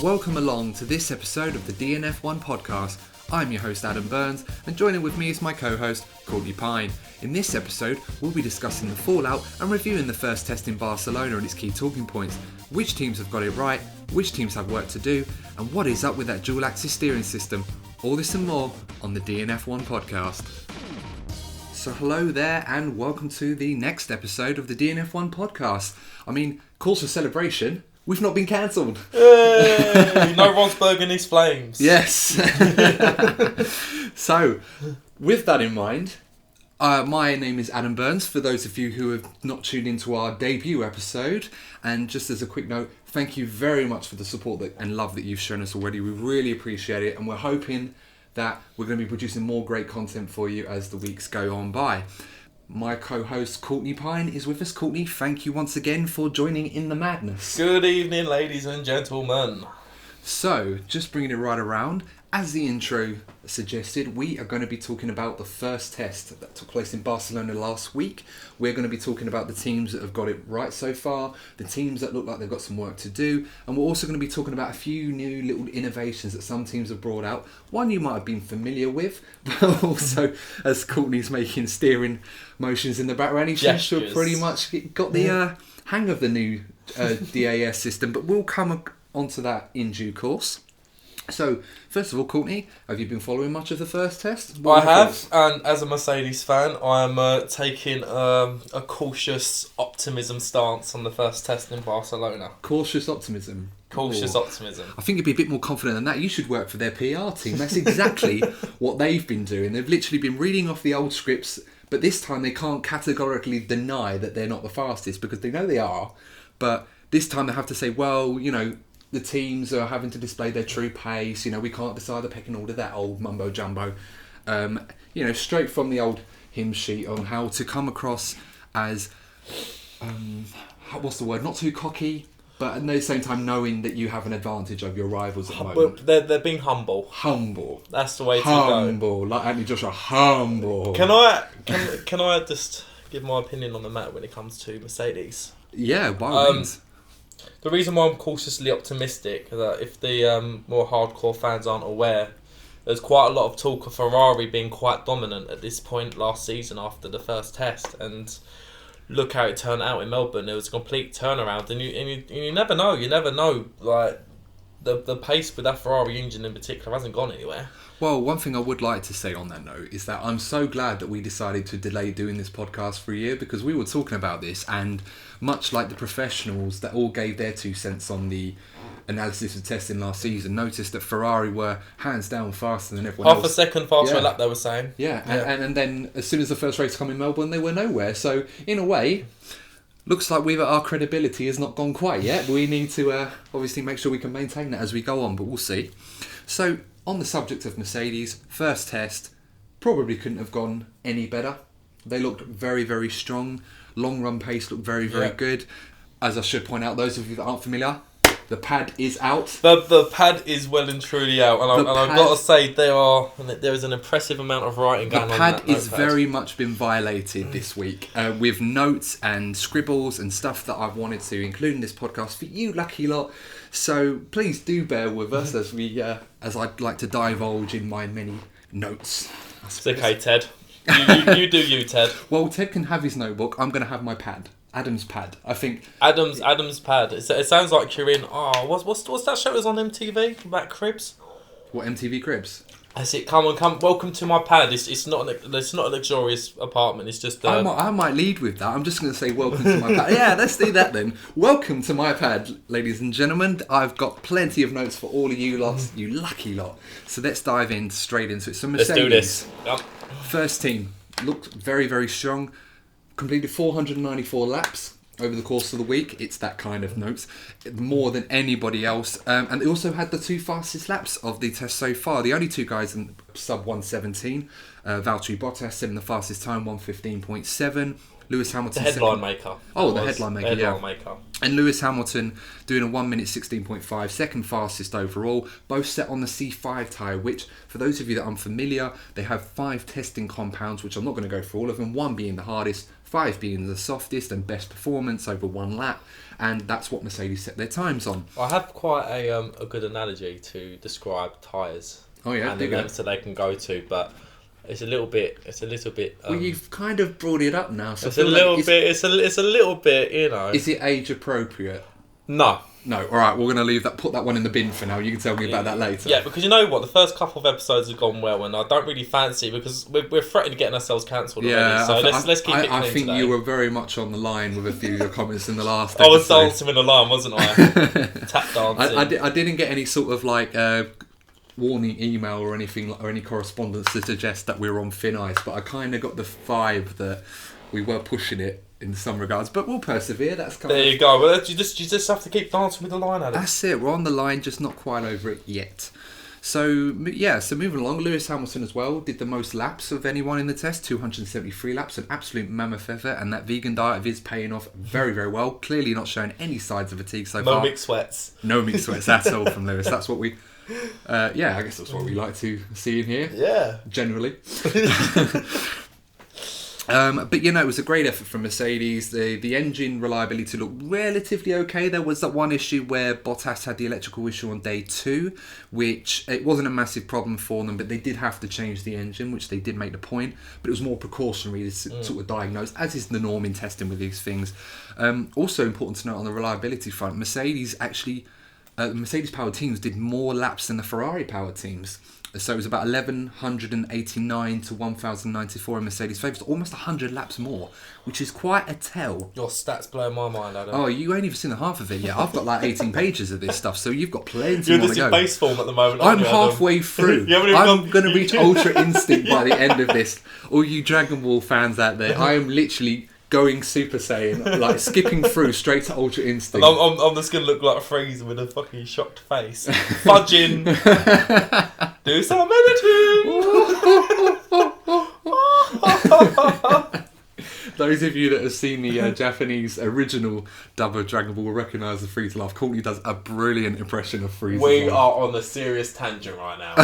Welcome along to this episode of the DNF1 Podcast. I'm your host Adam Burns, and joining with me is my co-host Courtney Pine. In this episode, we'll be discussing the fallout and reviewing the first test in Barcelona and its key talking points, which teams have got it right, which teams have work to do, and what is up with that dual-axis steering system. All this and more on the DNF1 Podcast. So hello there, and welcome to the next episode of the DNF1 Podcast. I mean, cause for celebration. We've not been cancelled. Hey, no Rosberg and his flames. Yes. So, with that in mind, my name is Adam Burns, for those of you who have not tuned into our debut episode. And just as a quick note, thank you very much for the support and love that you've shown us already. We really appreciate it, and we're hoping that we're going to be producing more great content for you as the weeks go on by. My co-host Courtney Pine is with us. Courtney, thank you once again for joining in the madness. Good evening, ladies and gentlemen. So, just bringing it right around, as the intro suggested, we are going to be talking about the first test that took place in Barcelona last week. We're going to be talking about the teams that have got it right so far, the teams that look like they've got some work to do, and we're also going to be talking about a few new little innovations that some teams have brought out. One you might have been familiar with, but also as Courtney's making steering motions in the background, he seems to have pretty much got the hang of the new DAS system, but we'll come onto that in due course. So, first of all, Courtney, have you been following much of the first test? I have, and as a Mercedes fan, I'm taking a cautious optimism stance on the first test in Barcelona. Cautious optimism? Cautious optimism. I think you'd be a bit more confident than that. You should work for their PR team. That's exactly what they've been doing. They've literally been reading off the old scripts, but this time they can't categorically deny that they're not the fastest, because they know they are. But this time they have to say, well, you know, the teams are having to display their true pace. You know, we can't decide the pecking order, that old mumbo jumbo. You know, straight from the old hymn sheet on how to come across as, what's the word? Not too cocky, but at the same time knowing that you have an advantage over your rivals at the moment. They're being humble. Humble. That's the way to go. Humble, like Anthony Joshua. Humble. Can I just give my opinion on the matter when it comes to Mercedes? Yeah, by all means. The reason why I'm cautiously optimistic is that if the more hardcore fans aren't aware, there's quite a lot of talk of Ferrari being quite dominant at this point last season after the first test, and look how it turned out in Melbourne. It was a complete turnaround, and you never know. You never know. Like the pace with that Ferrari engine in particular hasn't gone anywhere. Well, one thing I would like to say on that note is that I'm so glad that we decided to delay doing this podcast for a year, because we were talking about this, and much like the professionals that all gave their 2 cents on the analysis of testing last season, noticed that Ferrari were hands down faster than everyone else. Half a second faster a lap, they were saying. Yeah. And then as soon as the first race come in Melbourne, they were nowhere. So in a way, looks like our credibility has not gone quite yet. We need to obviously make sure we can maintain that as we go on, but we'll see. So, on the subject of Mercedes, first test probably couldn't have gone any better. They looked very, very strong. Long run pace looked very, very good. As I should point out, those of you that aren't familiar, the pad is out. The pad is well and truly out, and I've got to say there is an impressive amount of writing going on. The pad is very much been violated this week with notes and scribbles and stuff that I've wanted to include in this podcast for you lucky lot. So please do bear with us as we as I'd like to divulge in my many notes. It's okay, Ted. You do you, Ted. Well, Ted can have his notebook. I'm going to have my pad. Adam's pad. I think Adam's pad. It sounds like you're in. Oh, what's that show that was on MTV about Cribs? What, MTV Cribs? I said, come. Welcome to my pad. It's not a luxurious apartment. It's just. I might lead with that. I'm just going to say welcome to my pad. Yeah, let's do that then. Welcome to my pad, ladies and gentlemen. I've got plenty of notes for all of you lots, you lucky lot. So let's dive in straight into it. So Mercedes, let's do this. Yep. First team looked very, very strong. Completed 494 laps over the course of the week. It's that kind of notes, more than anybody else. And they also had the 2 fastest laps of the test so far. The only 2 guys in sub 117. Valtteri Bottas setting the fastest time, 1:15.7. Lewis Hamilton... The headline maker. Oh, the headline maker, headline maker. And Lewis Hamilton doing a 1 minute 16.5, second fastest overall, both set on the C5 tyre, which, for those of you that aren't familiar, they have 5 testing compounds, which I'm not going to go through all of them, 1 being the hardest, 5 being the softest and best performance over 1 lap, and that's what Mercedes set their times on. I have quite a good analogy to describe tyres. Oh yeah, and the lengths that they can go to, but it's a little bit. Well, you've kind of brought it up now, so it's a little bit. You know. Is it age appropriate? No. No. All right, we're going to leave that. Put that one in the bin for now. You can tell me about that later. Yeah, because you know what, the first couple of episodes have gone well, and I don't really fancy because we're threatening to getting ourselves cancelled already. So let's keep it clean I think today. you were very much on the line with a few of your comments in the last. I was dancing in the line, wasn't I? Tap dancing. I didn't get any sort of like warning email or anything or any correspondence to suggest that we were on thin ice, but I kind of got the vibe that we were pushing it in some regards, but we'll persevere. That's kind there of... you go. Well, you just have to keep dancing with the line, Alex. That's it. We're on the line, just not quite over it yet. So yeah, so moving along, Lewis Hamilton as well did the most laps of anyone in the test, 273 laps, an absolute mammoth effort, and that vegan diet of his paying off very, very well. Clearly not showing any signs of fatigue so far. No mixed sweats. No mixed sweats at all from Lewis. That's what we... yeah, I guess that's what we like to see in here. Yeah. Generally. But you know, it was a great effort from Mercedes. The engine reliability looked relatively okay. There was that one issue where Bottas had the electrical issue on day 2, which it wasn't a massive problem for them, but they did have to change the engine, which they did make the point. But it was more precautionary to sort of diagnose, as is the norm in testing with these things. Also important to note on the reliability front, Mercedes actually... Mercedes-powered teams did more laps than the Ferrari-powered teams. So it was about 1,189 to 1,094 in Mercedes' favour. Almost 100 laps more, which is quite a tell. Your stats blow my mind, Adam. Oh, you ain't even seen the half of it yet. I've got like 18 pages of this stuff, so you've got plenty You're more to just go. in base form at the moment, I'm aren't you, halfway through. I'm going to reach Ultra Instinct by the end of this. All you Dragon Ball fans out there, I am literally... going Super Saiyan, like skipping through straight to Ultra Instinct. I'm just going to look like a Freezer with a fucking shocked face. Fudging. Do some editing. Those of you that have seen the Japanese original dub of Dragon Ball will recognise the Frieza laugh. Courtney does a brilliant impression of Frieza. We are on a serious tangent right now.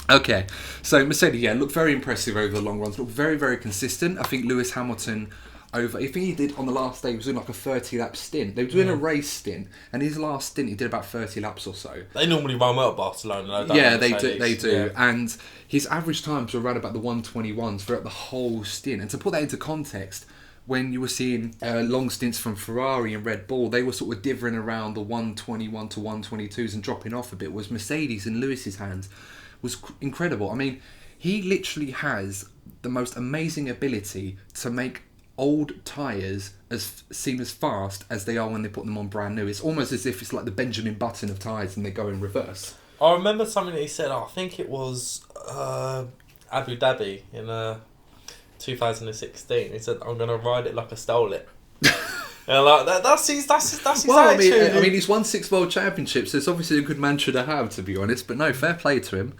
Okay, so Mercedes, looked very impressive over the long runs. Looked very, very consistent. I think Lewis Hamilton, I think he did on the last day, he was doing like a 30-lap stint. They were doing a race stint, and his last stint he did about 30 laps or so. They normally run well at Barcelona, don't yeah, they do. Yeah. And his average times were around about the 121s throughout the whole stint. And to put that into context, when you were seeing long stints from Ferrari and Red Bull, they were sort of divering around the 121 to 122s and dropping off a bit, was Mercedes in Lewis's hands was incredible. I mean, he literally has the most amazing ability to make old tyres seem as fast as they are when they put them on brand new. It's almost as if it's like the Benjamin Button of tyres and they go in reverse. I remember something that he said, I think it was Abu Dhabi in 2016. He said, I'm going to ride it like I stole it. And like that's his attitude. I mean, he's won 6 world championships, so it's obviously a good mantra to have, to be honest. But no, fair play to him.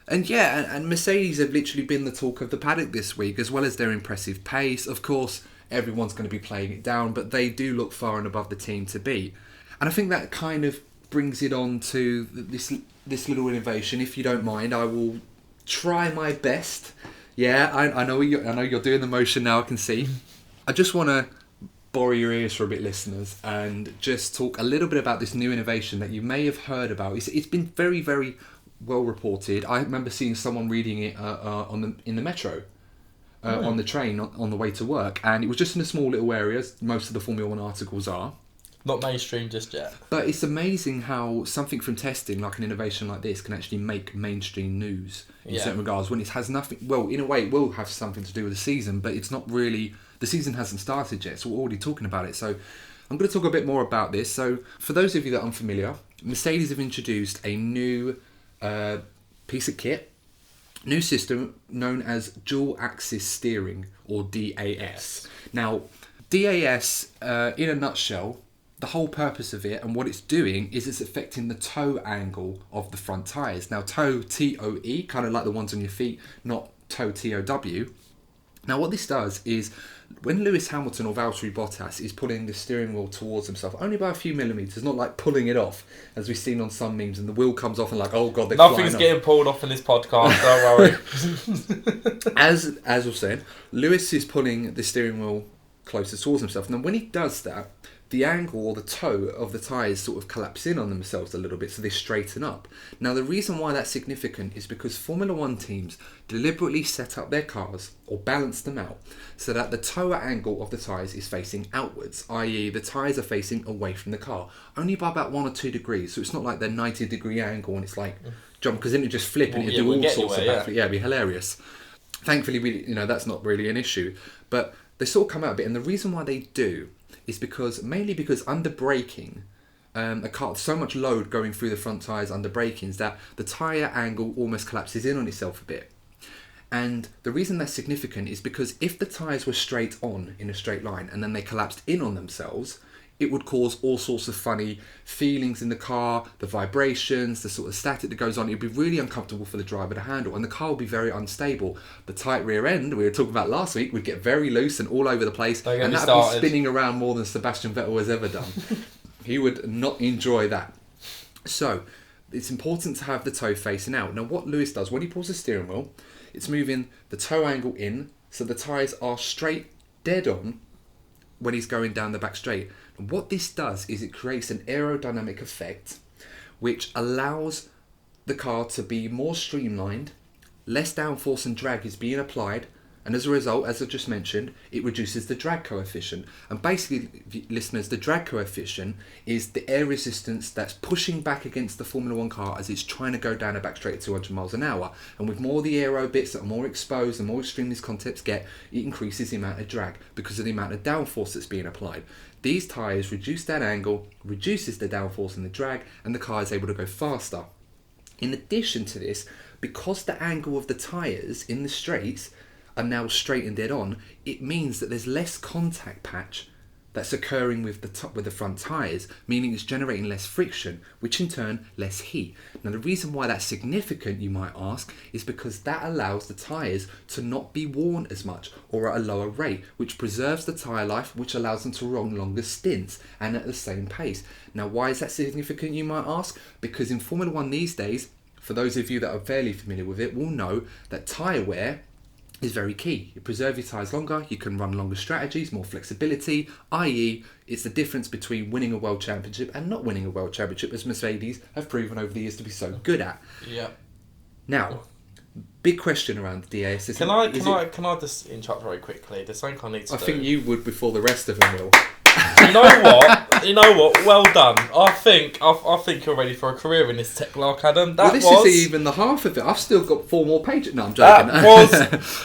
And yeah, and Mercedes have literally been the talk of the paddock this week, as well as their impressive pace. Of course, everyone's going to be playing it down, but they do look far and above the team to beat. And I think that kind of brings it on to this little innovation. If you don't mind, I will try my best. Yeah, I know you're doing the motion now. I can see. I just want to borrow your ears for a bit, listeners, and just talk a little bit about this new innovation that you may have heard about. It's been very, very well reported. I remember seeing someone reading it in the metro, on the train on the way to work, and it was just in a small little area, as most of the Formula 1 articles are. Not mainstream just yet. But it's amazing how something from testing, like an innovation like this, can actually make mainstream news in certain regards, when it has nothing... Well, in a way, it will have something to do with the season, but it's not really... The season hasn't started yet, so we're already talking about it. So I'm going to talk a bit more about this. So for those of you that are unfamiliar, Mercedes have introduced a new piece of kit, new system known as dual axis steering, or DAS. Now, DAS, in a nutshell, the whole purpose of it and what it's doing is it's affecting the toe angle of the front tyres. Now, toe, T-O-E, kind of like the ones on your feet, not toe, T-O-W. Now, what this does is when Lewis Hamilton or Valtteri Bottas is pulling the steering wheel towards himself, only by a few millimetres, not like pulling it off, as we've seen on some memes, and the wheel comes off and like, oh God, they're Nothing's getting pulled off in this podcast, don't worry. As was said, Lewis is pulling the steering wheel closer towards himself. Now, when he does that, the angle or the toe of the tyres sort of collapse in on themselves a little bit, so they straighten up. Now, the reason why that's significant is because Formula One teams deliberately set up their cars or balance them out so that the toe angle of the tyres is facing outwards, i.e. the tyres are facing away from the car, only by about 1 or 2 degrees. So it's not like they're 90-degree angle and it's like jump, because then it just flip and it'd do all sorts of backflip. Yeah, it'd be hilarious. Thankfully, that's not really an issue, but they sort of come out a bit, and the reason why they do is mainly because under braking, a car, so much load going through the front tyres under braking is that the tyre angle almost collapses in on itself a bit. And the reason that's significant is because if the tyres were straight on in a straight line and then they collapsed in on themselves, it would cause all sorts of funny feelings in the car, the vibrations, the sort of static that goes on. It'd be really uncomfortable for the driver to handle, and the car would be very unstable. The tight rear end, we were talking about last week, would get very loose and all over the place, and that would be spinning around more than Sebastian Vettel has ever done. He would not enjoy that. So, it's important to have the toe facing out. Now, what Lewis does, when he pulls the steering wheel, it's moving the toe angle in, so the tyres are straight, dead on, when he's going down the back straight. And what this does is it creates an aerodynamic effect which allows the car to be more streamlined, less downforce and drag is being applied, and as a result, as I just mentioned, it reduces the drag coefficient. And basically, listeners, the drag coefficient is the air resistance that's pushing back against the Formula One car as it's trying to go down a back straight at 200 miles an hour. And with more of the aero bits that are more exposed, the more extreme these concepts get, it increases the amount of drag because of the amount of downforce that's being applied. These tyres reduce that angle, reduces the downforce and the drag, and the car is able to go faster. In addition to this, because the angle of the tyres in the straights are now straight and dead on, it means that there's less contact patch that's occurring with the front tyres, meaning it's generating less friction, which in turn less heat. Now, the reason why that's significant, you might ask, is because that allows the tyres to not be worn as much or at a lower rate, which preserves the tyre life, which allows them to run longer stints and at the same pace. Now, why is that significant, you might ask? Because in Formula One these days, for those of you that are fairly familiar with it, will know that tyre wear is very key. You preserve your tyres longer, you can run longer strategies, more flexibility, i.e. it's the difference between winning a world championship and not winning a world championship, as Mercedes have proven over the years to be so good at. Yeah. Now, big question around the DAS system. Can I just interrupt very quickly? There's something I need to do. I think you would before the rest of them will. You know what? Well done. I think you're ready for a career in this tech lark, Adam. This isn't even the half of it. I've still got 4 more pages. No, I'm joking.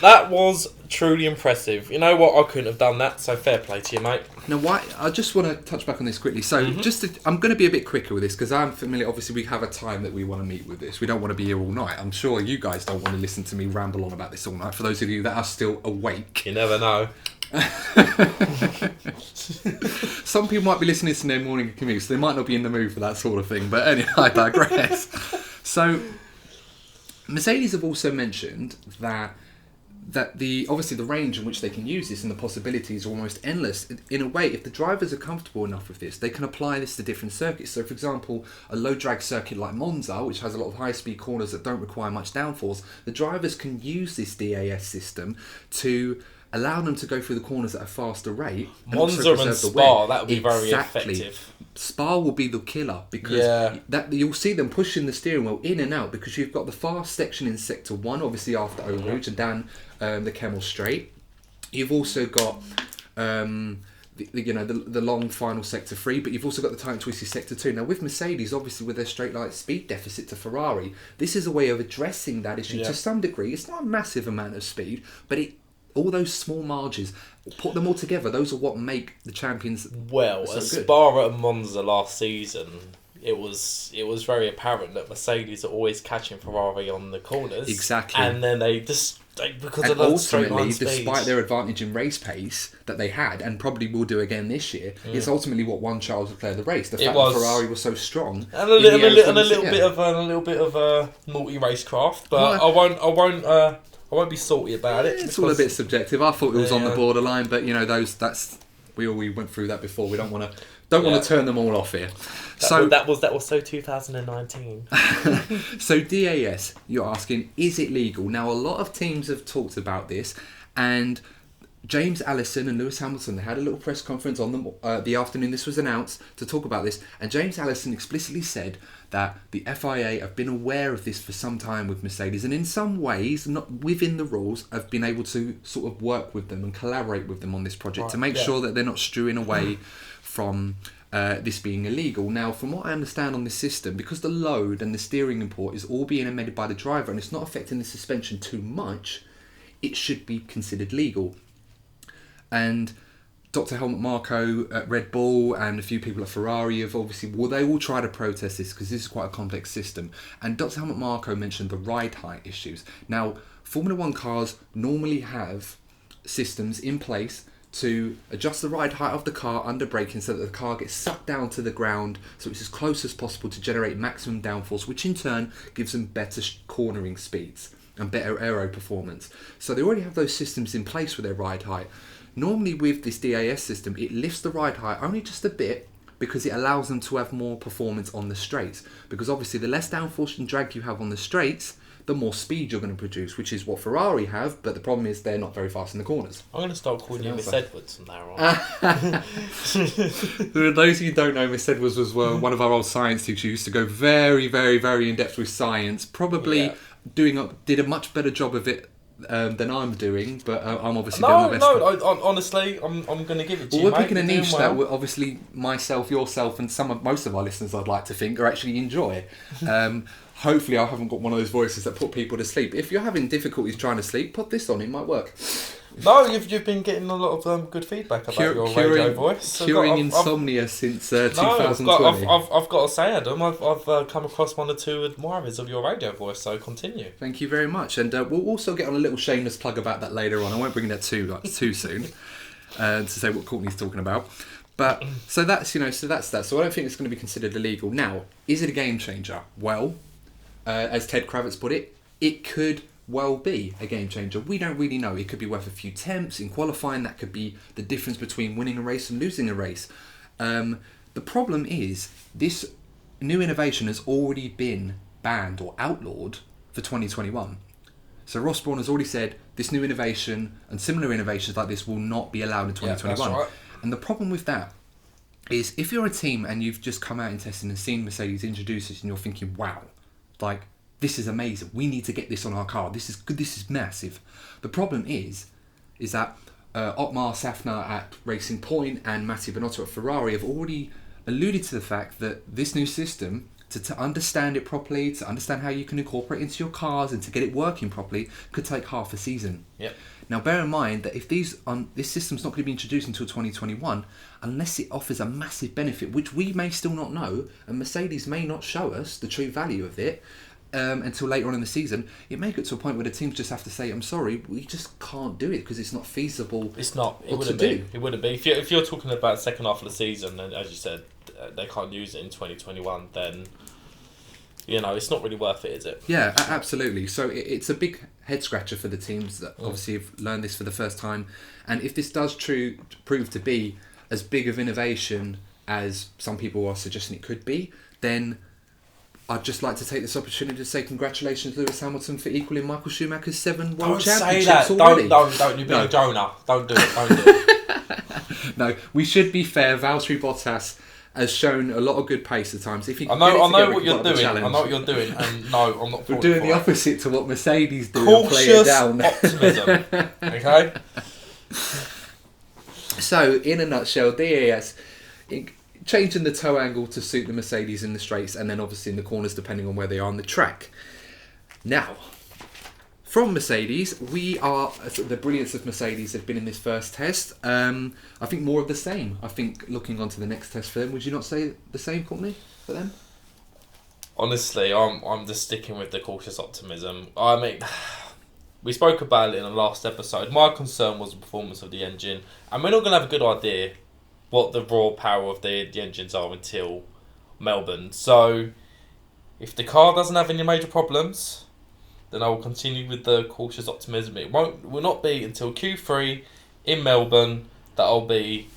That was truly impressive. You know what? I couldn't have done that. So fair play to you, mate. Now, I just want to touch back on this quickly. So, I'm going to be a bit quicker with this because I'm familiar. Obviously, we have a time that we want to meet with this. We don't want to be here all night. I'm sure you guys don't want to listen to me ramble on about this all night. For those of you that are still awake, you never know. Some people might be listening to their morning commute, so they might not be in the mood for that sort of thing. But anyway, I digress. So, Mercedes have also mentioned that obviously the range in which they can use this and the possibilities are almost endless. In a way, if the drivers are comfortable enough with this, they can apply this to different circuits. So, for example, a low drag circuit like Monza, which has a lot of high speed corners that don't require much downforce, the drivers can use this DAS system to allow them to go through the corners at a faster rate. Monza and Spa, that would be very effective. Spa will be the killer because you'll see them pushing the steering wheel in and out because you've got the fast section in Sector 1, obviously after Eau Rouge and down the Kemmel Straight. You've also got the long final Sector 3, but you've also got the tight and twisty Sector 2. Now with Mercedes, obviously with their straight line speed deficit to Ferrari, this is a way of addressing that issue to some degree. It's not a massive amount of speed, but all those small margins, put them all together, those are what make the champions well, so at Spa and Monza last season, it was very apparent that Mercedes are always catching Ferrari on the corners. Exactly. And then because of those straight line speeds, despite their advantage in race pace that they had, and probably will do again this year, it's ultimately what won Charles Leclerc the race. The fact that Ferrari was so strong. And a little bit of naughty racecraft, but I I won't be salty about it. It's all a bit subjective. I thought it was on the Yeah. borderline, but we went through that before. We don't want to turn them all off here. That was so 2019. So DAS, you're asking, is it legal? Now, a lot of teams have talked about this, and James Allison and Lewis Hamilton, they had a little press conference on the afternoon this was announced to talk about this, and James Allison explicitly said that the FIA have been aware of this for some time with Mercedes, and in some ways, not within the rules, have been able to sort of work with them and collaborate with them on this project to make sure that they're not strewing away from this being illegal. Now, from what I understand on this system, because the load and the steering import is all being amended by the driver and it's not affecting the suspension too much, it should be considered legal. And Dr. Helmut Marko at Red Bull and a few people at Ferrari have obviously, they all try to protest this because this is quite a complex system. And Dr. Helmut Marko mentioned the ride height issues. Now, Formula One cars normally have systems in place to adjust the ride height of the car under braking so that the car gets sucked down to the ground so it's as close as possible to generate maximum downforce, which in turn gives them better cornering speeds and better aero performance. So they already have those systems in place for their ride height. Normally with this DAS system, it lifts the ride height only just a bit because it allows them to have more performance on the straights. Because obviously the less downforce and drag you have on the straights, the more speed you're going to produce, which is what Ferrari have, but the problem is they're not very fast in the corners. I'm going to start calling you Miss Edwards from now on. For those of you who don't know, Miss Edwards was one of our old science teachers who used to go very, very, very in-depth with science, probably did a much better job of it than I'm doing, but I'm obviously doing my best. Honestly, I'm going to give it to you. We're picking a niche that obviously myself, yourself, and most of our listeners, I'd like to think, are actually enjoy. Hopefully, I haven't got one of those voices that put people to sleep. If you're having difficulties trying to sleep, put this on; it might work. No, you've been getting a lot of good feedback about your radio voice. Curing insomnia since 2020. I've got to say, Adam, I've come across one or two admirers of your radio voice, so continue. Thank you very much, and we'll also get on a little shameless plug about that later on. I won't bring that too soon to say what Courtney's talking about. But so that's that. So I don't think it's going to be considered illegal. Now, is it a game changer? Well, as Ted Kravitz put it, it could well be a game changer. We don't really know. It could be worth a few temps in qualifying. That could be the difference between winning a race and losing a race. The problem is this new innovation has already been banned or outlawed for 2021. So Ross Brawn has already said this new innovation and similar innovations like this will not be allowed in 2021. Yeah, that's right. And the problem with that is if you're a team and you've just come out in testing and seen Mercedes introduce it and you're thinking, wow, like, this is amazing. We need to get this on our car. This is good. This is massive. The problem is that Otmar Safnauer at Racing Point and Mattia Binotto at Ferrari have already alluded to the fact that this new system, to understand it properly, to understand how you can incorporate it into your cars and to get it working properly, could take half a season. Yep. Now, bear in mind that if this system's not going to be introduced until 2021, unless it offers a massive benefit, which we may still not know, and Mercedes may not show us the true value of it until later on in the season, it may get to a point where the teams just have to say, I'm sorry, we just can't do it because it's not feasible. It's not. It wouldn't be. It wouldn't be. If you're talking about the second half of the season, and as you said, they can't use it in 2021, then it's not really worth it, is it? Yeah, absolutely. So it's a big head scratcher for the teams that obviously have learned this for the first time. And if this does prove to be as big of innovation as some people are suggesting it could be, then I'd just like to take this opportunity to say congratulations, Lewis Hamilton, for equaling Michael Schumacher's 7 world championships already. Don't. You're being a Jonah. Don't do it. No, we should be fair. Valtteri Bottas has shown a lot of good pace at times. If you I know what you're doing. I know what you're doing, and no, I'm not. We're doing the opposite to what Mercedes do. Cautious and play it down. optimism. Okay. So, in a nutshell, DAS changing the toe angle to suit the Mercedes in the straights, and then obviously in the corners, depending on where they are on the track. Now, from Mercedes, the brilliance of Mercedes have been in this first test. I think more of the same. I think looking on to the next test for them, would you not say the same, Courtney, for them? Honestly, I'm just sticking with the cautious optimism. I mean, we spoke about it in the last episode. My concern was the performance of the engine, and we're not going to have a good idea what the raw power of the engines are until Melbourne. So, if the car doesn't have any major problems, then I will continue with the cautious optimism. Will not be until Q3 in Melbourne that I'll be,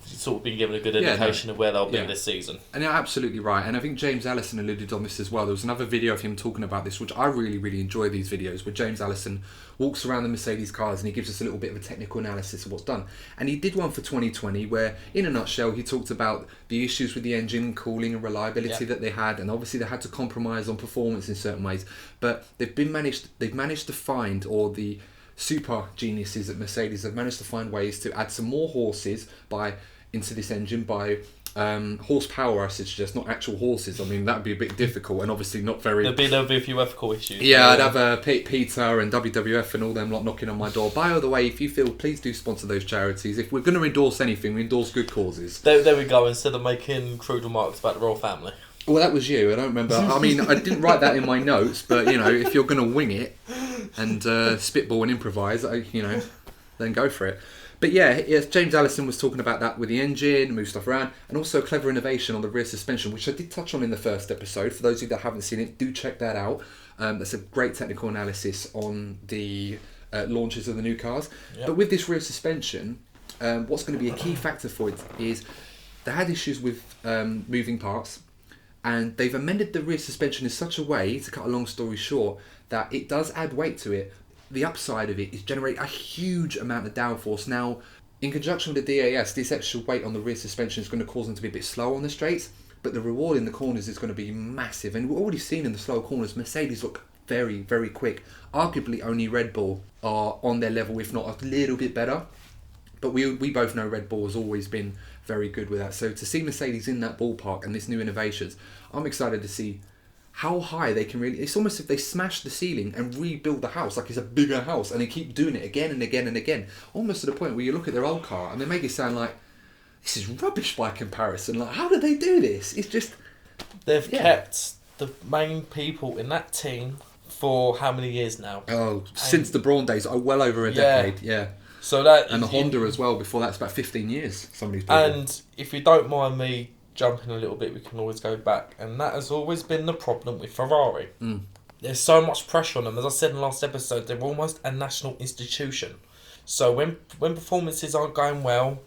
sort of been given a good indication of where they'll be this season. And you're absolutely right. And I think James Allison alluded on this as well. There was another video of him talking about this, which I really, really enjoy these videos, where James Allison walks around the Mercedes cars and he gives us a little bit of a technical analysis of what's done. And he did one for 2020 where, in a nutshell, he talked about the issues with the engine, cooling and reliability that they had. And obviously they had to compromise on performance in certain ways. But they've managed to find, or the super geniuses at Mercedes have managed to find ways to add some more horses into this engine by horsepower, I suggest, not actual horses. I mean, that would be a bit difficult and obviously not very... There'll be a few ethical issues. Yeah, I'd have Peter and WWF and all them lot knocking on my door. By the way, if you feel, please do sponsor those charities. If we're going to endorse anything, we endorse good causes. There we go, instead of making crude remarks about the royal family. Well, that was you. I don't remember. I mean, I didn't write that in my notes, but, if you're going to wing it and spitball and improvise, then go for it. But yes, James Allison was talking about that with the engine, move stuff around, and also clever innovation on the rear suspension, which I did touch on in the first episode. For those of you that haven't seen it, do check that out. That's a great technical analysis on the launches of the new cars. Yep. But with this rear suspension, what's going to be a key factor for it is they had issues with moving parts, and they've amended the rear suspension in such a way, to cut a long story short, that it does add weight to it. The upside of it is generate a huge amount of downforce. Now, in conjunction with the DAS, this extra weight on the rear suspension is going to cause them to be a bit slow on the straights, but the reward in the corners is going to be massive. And we've already seen in the slow corners, Mercedes look very, very quick. Arguably, only Red Bull are on their level, if not a little bit better. But we both know Red Bull has always been very good with that. So to see Mercedes in that ballpark and this new innovations, I'm excited to see how high they can really... It's almost as if they smash the ceiling and rebuild the house like it's a bigger house, and they keep doing it again and again and again. Almost to the point where you look at their old car and they make it sound like, this is rubbish by comparison. Like, how did they do this? It's just... They've kept the main people in that team for how many years now? Since the Brawn days, well over a decade, yeah. So that... And the Honda as well, before that's about 15 years, some of these people. And if you don't mind me jumping a little bit, we can always go back, and that has always been the problem with Ferrari. There's so much pressure on them. As I said in the last episode, they're almost a national institution. So when performances aren't going well,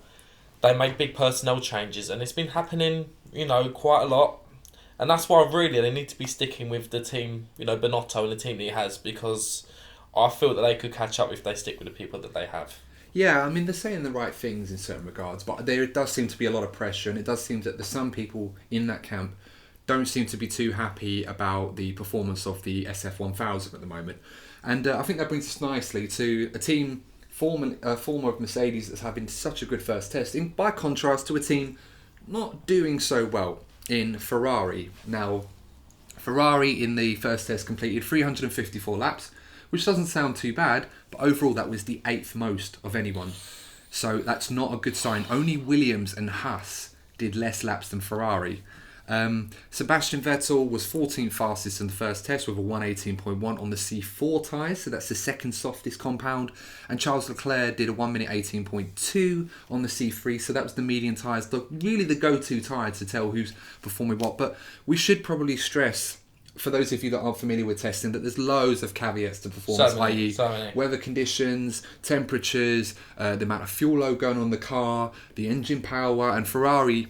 they make big personnel changes, and it's been happening, quite a lot. And that's why really they need to be sticking with the team, Binotto and the team that he has, because I feel that they could catch up if they stick with the people that they have. Yeah, I mean, they're saying the right things in certain regards, but there does seem to be a lot of pressure, and it does seem that there's some people in that camp don't seem to be too happy about the performance of the SF1000 at the moment. And I think that brings us nicely to a team former of Mercedes that's having such a good first test, by contrast to a team not doing so well in Ferrari. Now, Ferrari in the first test completed 354 laps, which doesn't sound too bad, but overall that was the 8th most of anyone. So that's not a good sign. Only Williams and Haas did less laps than Ferrari. Sebastian Vettel was 14th fastest in the first test with a 1:18.1 on the C4 tyres, so that's the second softest compound. And Charles Leclerc did a 1 minute 18.2 on the C3, so that was the medium tyres, really the go-to tyre to tell who's performing what. But we should probably stress, for those of you that aren't familiar with testing, that there's loads of caveats to performance, i.e. weather conditions, temperatures, the amount of fuel load going on the car, the engine power. And Ferrari,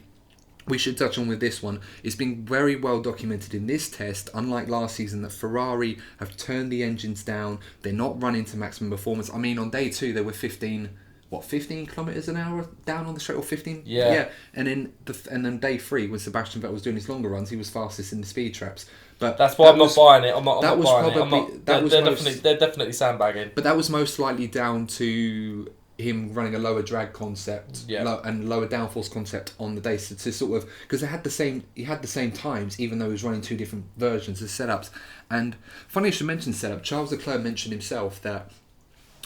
we should touch on with this one, it's been very well documented in this test, unlike last season, that Ferrari have turned the engines down. They're not running to maximum performance. I mean, on day 2 they were 15 kilometers an hour down on the straight, or 15? Yeah. And then day 3, when Sebastian Vettel was doing his longer runs, he was fastest in the speed traps. But that's why I'm not buying it. I'm not buying it. They're definitely sandbagging. But that was most likely down to him running a lower drag concept and lower downforce concept on the day, to sort of, because he had the same times, even though he was running 2 different versions of setups. And funny you should mention setup. Charles Leclerc mentioned himself that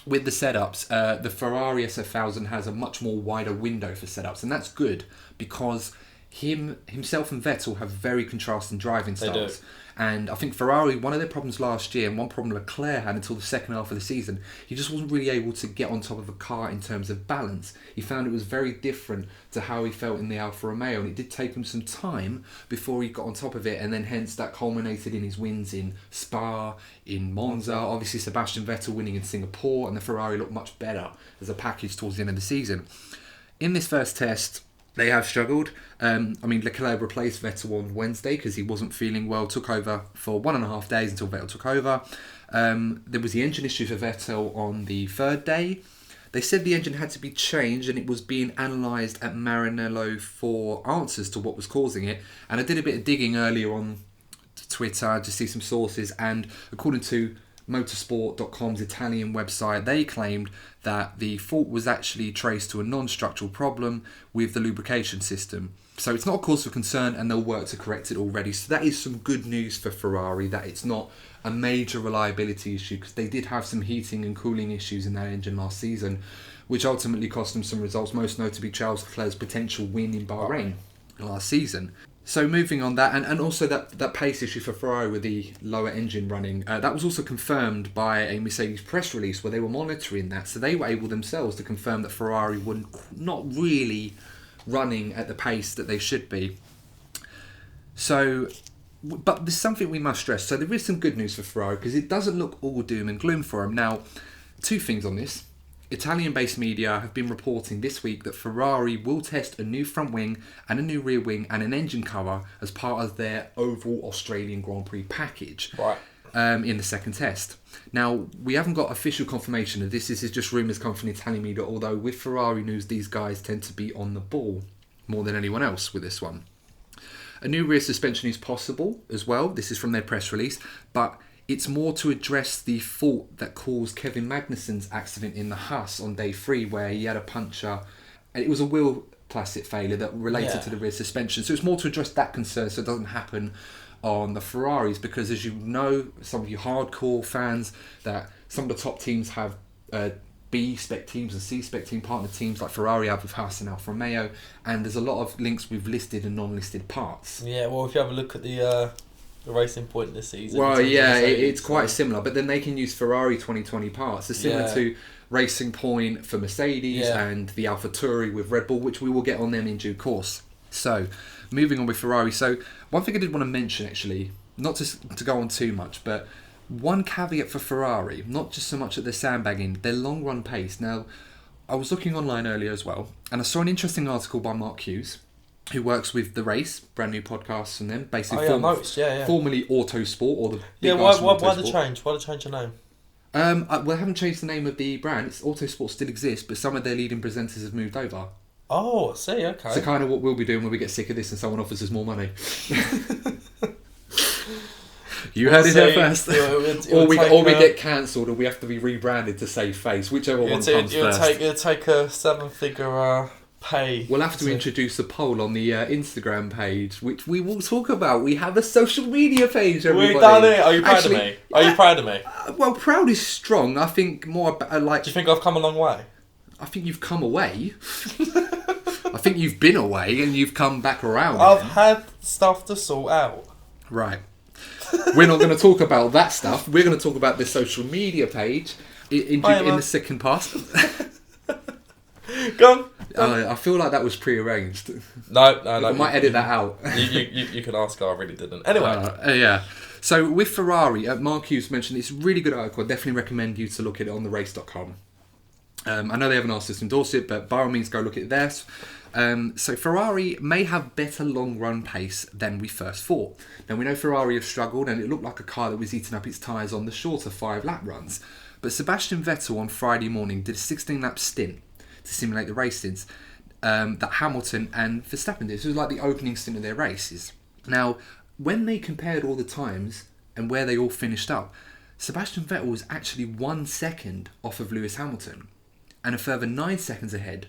with the setups, the Ferrari SF1000 has a much more wider window for setups, and that's good because himself and Vettel have very contrasting driving They styles. do. And I think Ferrari, one of their problems last year, and one problem Leclerc had until the second half of the season, he just wasn't really able to get on top of a car in terms of balance. He found it was very different to how he felt in the Alfa Romeo, and it did take him some time before he got on top of it, and then hence that culminated in his wins in Spa, in Monza, obviously Sebastian Vettel winning in Singapore, and the Ferrari looked much better as a package towards the end of the season. In this first test, they have struggled. Leclerc replaced Vettel on Wednesday because he wasn't feeling well, took over for 1.5 days until Vettel took over. There was the engine issue for Vettel on the third day. They said the engine had to be changed and it was being analysed at Maranello for answers to what was causing it. And I did a bit of digging earlier on Twitter to see some sources, and according to motorsport.com's Italian website, they claimed that the fault was actually traced to a non-structural problem with the lubrication system. So it's not a cause for concern and they'll work to correct it already. So that is some good news for Ferrari, that it's not a major reliability issue, because they did have some heating and cooling issues in that engine last season, which ultimately cost them some results, most notably Charles Leclerc's potential win in Bahrain last season. So moving on that, and also that pace issue for Ferrari with the lower engine running, that was also confirmed by a Mercedes press release where they were monitoring that. So they were able themselves to confirm that Ferrari were not really running at the pace that they should be. So, but there's something we must stress. So there is some good news for Ferrari, because it doesn't look all doom and gloom for them. Now, two things on this. Italian-based media have been reporting this week that Ferrari will test a new front wing and a new rear wing and an engine cover as part of their overall Australian Grand Prix package. Right. In the second test. Now, we haven't got official confirmation of this. This is just rumours come from Italian media, although with Ferrari news, these guys tend to be on the ball more than anyone else with this one. A new rear suspension is possible as well. This is from their press release, but it's more to address the fault that caused Kevin Magnussen's accident in the Haas on day 3, where he had a puncture, and it was a wheel plastic failure that related to the rear suspension. So it's more to address that concern so it doesn't happen on the Ferraris, because as you know, some of you hardcore fans, that some of the top teams have B-spec teams and C-spec team partner teams, like Ferrari have with Haas and Alfa Romeo, and there's a lot of links with listed and non-listed parts. Yeah, well, if you have a look at the Racing Point this season. Well, yeah, it's quite similar, but then they can use Ferrari 2020 parts. It's similar to Racing Point for Mercedes and the AlphaTauri with Red Bull, which we will get on them in due course. So, moving on with Ferrari. So, one thing I did want to mention, actually, not to go on too much, but one caveat for Ferrari, not just so much that they're sandbagging, their long run pace. Now, I was looking online earlier as well, and I saw an interesting article by Mark Hughes, who works with The Race, brand new podcast from them, basically formerly Autosport, or the why the change? Why the change your name? Well, I haven't changed the name of the brand. It's Autosport still exists, but some of their leading presenters have moved over. Oh, I see, okay. So kind of what we'll be doing when we get sick of this and someone offers us more money. You heard it here first. Or we get cancelled, or we have to be rebranded to save face, whichever one comes first. You'll take a 7-figure pay. We'll have to introduce a poll on the Instagram page, which we will talk about. We have a social media page, everybody. We've done it. Are you proud of me? Are you proud of me? Well, proud is strong. I think more like... Do you think I've come a long way? I think you've come away. I think you've been away and you've come back around. I've had stuff to sort out. Right. We're not going to talk about that stuff. We're going to talk about the social media page in the second part. Go on. I feel like that was pre-arranged. No. I might edit that out. You can ask her. I really didn't. Anyway. Yeah. So with Ferrari, Mark Hughes mentioned it's a really good article. I definitely recommend you to look at it on therace.com. I know they haven't asked us to endorse it, but by all means go look at theirs. So Ferrari may have better long run pace than we first thought. Now we know Ferrari have struggled, and it looked like a car that was eating up its tyres on the shorter 5-lap runs. But Sebastian Vettel on Friday morning did a 16-lap stint to simulate the race stints that Hamilton and Verstappen did. So it was like the opening stint of their races. Now, when they compared all the times and where they all finished up, Sebastian Vettel was actually 1 second off of Lewis Hamilton and a further 9 seconds ahead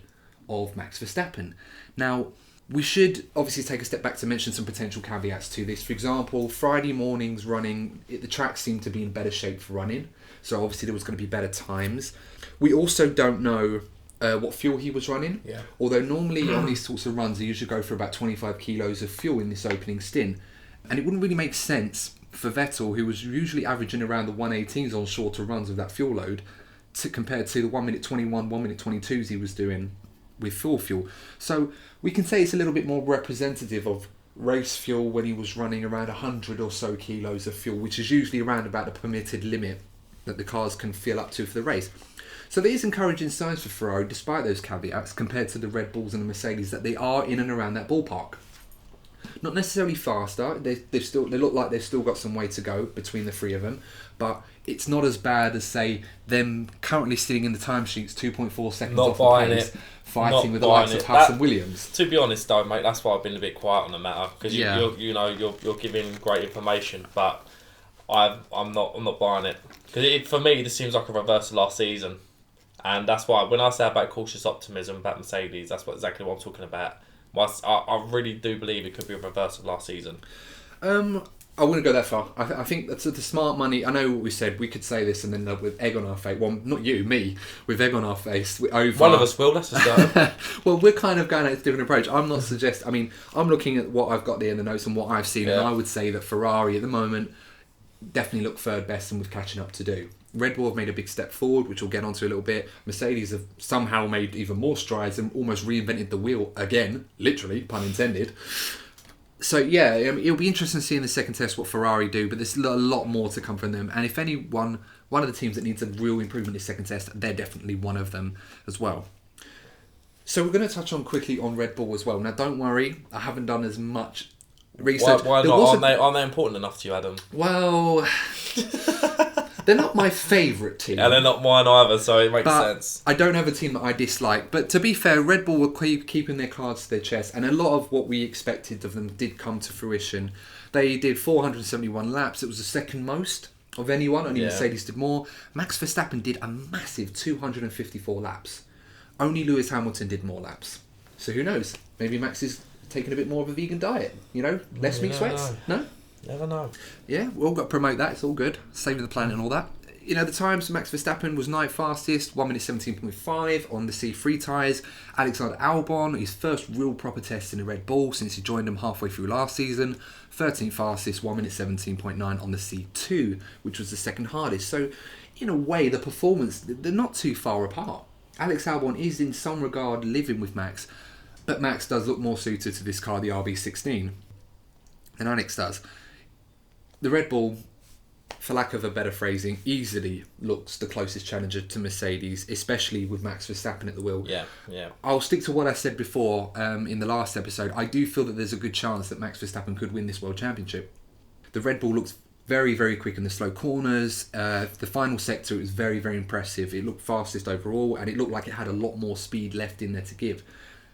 of Max Verstappen. Now, we should obviously take a step back to mention some potential caveats to this. For example, Friday mornings running, the track seemed to be in better shape for running, so obviously there was going to be better times. We also don't know what fuel he was running. Yeah. Although normally on these sorts of runs, they usually go for about 25 kilos of fuel in this opening stint. And it wouldn't really make sense for Vettel, who was usually averaging around the 118s on shorter runs of that fuel load, compared to the 1 minute 21, 1 minute 22s he was doing with fuel. So we can say it's a little bit more representative of race fuel when he was running around 100 or so kilos of fuel, which is usually around about the permitted limit that the cars can fill up to for the race. So there is encouraging signs for Ferrari, despite those caveats, compared to the Red Bulls and the Mercedes, that they are in and around that ballpark. Not necessarily faster. They look like they've still got some way to go between the three of them, but it's not as bad as, say, them currently sitting in the timesheets 2.4 seconds Not off the buying pace, it. fighting with the likes of Haas and Williams. To be honest, though, mate, that's why I've been a bit quiet on the matter, because Yeah. you're giving great information, but I'm not buying it, because for me this seems like a reverse of last season, and that's why when I say about cautious optimism about Mercedes, that's exactly what I'm talking about. I really do believe it could be a reverse of last season. I wouldn't go that far. I think that's the smart money. I know what we said. We could say this and then with egg on our face. Well, not you, me, with egg on our face. Over. One of us will. Let's just go. Well, we're kind of going at a different approach. I'm not suggesting. I mean, I'm looking at what I've got there in the notes and what I've seen, and I would say that Ferrari at the moment definitely look third best and with catching up to do. Red Bull have made a big step forward, which we'll get onto a little bit. Mercedes have somehow made even more strides and almost reinvented the wheel again, literally, pun intended. So yeah, it'll be interesting to see in the second test what Ferrari do, but there's a lot more to come from them. And if anyone, one of the teams that needs a real improvement in this second test, they're definitely one of them as well. So we're going to touch on quickly on Red Bull as well. Now don't worry, I haven't done as much research. Why not? Aren't they important enough to you, Adam? Well, they're not my favourite team. And they're not mine either, so it makes sense. I don't have a team that I dislike. But to be fair, Red Bull were keeping their cards to their chest, and a lot of what we expected of them did come to fruition. They did 471 laps. It was the second most of anyone. Only Mercedes did more. Max Verstappen did a massive 254 laps. Only Lewis Hamilton did more laps. So who knows? Maybe Max is taking a bit more of a vegan diet. Less meat sweats. No? Never know. Yeah, we've all got to promote that. It's all good. Saving the planet and all that. The times, Max Verstappen was ninth fastest, 1 minute 17.5 on the C3 tyres. Alexander Albon, his first real proper test in the Red Bull since he joined them halfway through last season. 13th fastest, 1 minute 17.9 on the C2, which was the second hardest. So, in a way, the performance, they're not too far apart. Alex Albon is in some regard living with Max, but Max does look more suited to this car, the RB16, than Alex does. The Red Bull, for lack of a better phrasing, easily looks the closest challenger to Mercedes, especially with Max Verstappen at the wheel. Yeah. I'll stick to what I said before in the last episode. I do feel that there's a good chance that Max Verstappen could win this World Championship. The Red Bull looks very, very quick in the slow corners. The final sector, it was very, very impressive. It looked fastest overall, and it looked like it had a lot more speed left in there to give.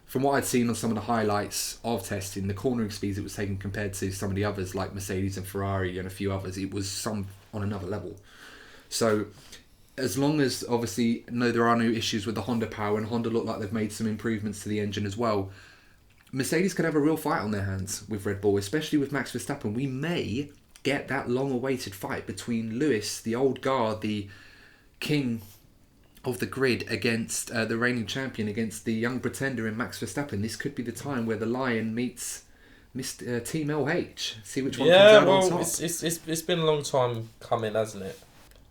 From what I'd seen on some of the highlights of testing, the cornering speeds it was taking compared to some of the others like Mercedes and Ferrari and a few others, it was some on another level. So as long as obviously there are no issues with the Honda power, and Honda look like they've made some improvements to the engine as well, Mercedes could have a real fight on their hands with Red Bull, especially with Max Verstappen. We may get that long-awaited fight between Lewis, the old guard, the king of the grid, against the reigning champion, against the young pretender in Max Verstappen. This could be the time where the Lion meets Team LH. See which one comes out on top. It's been a long time coming, hasn't it?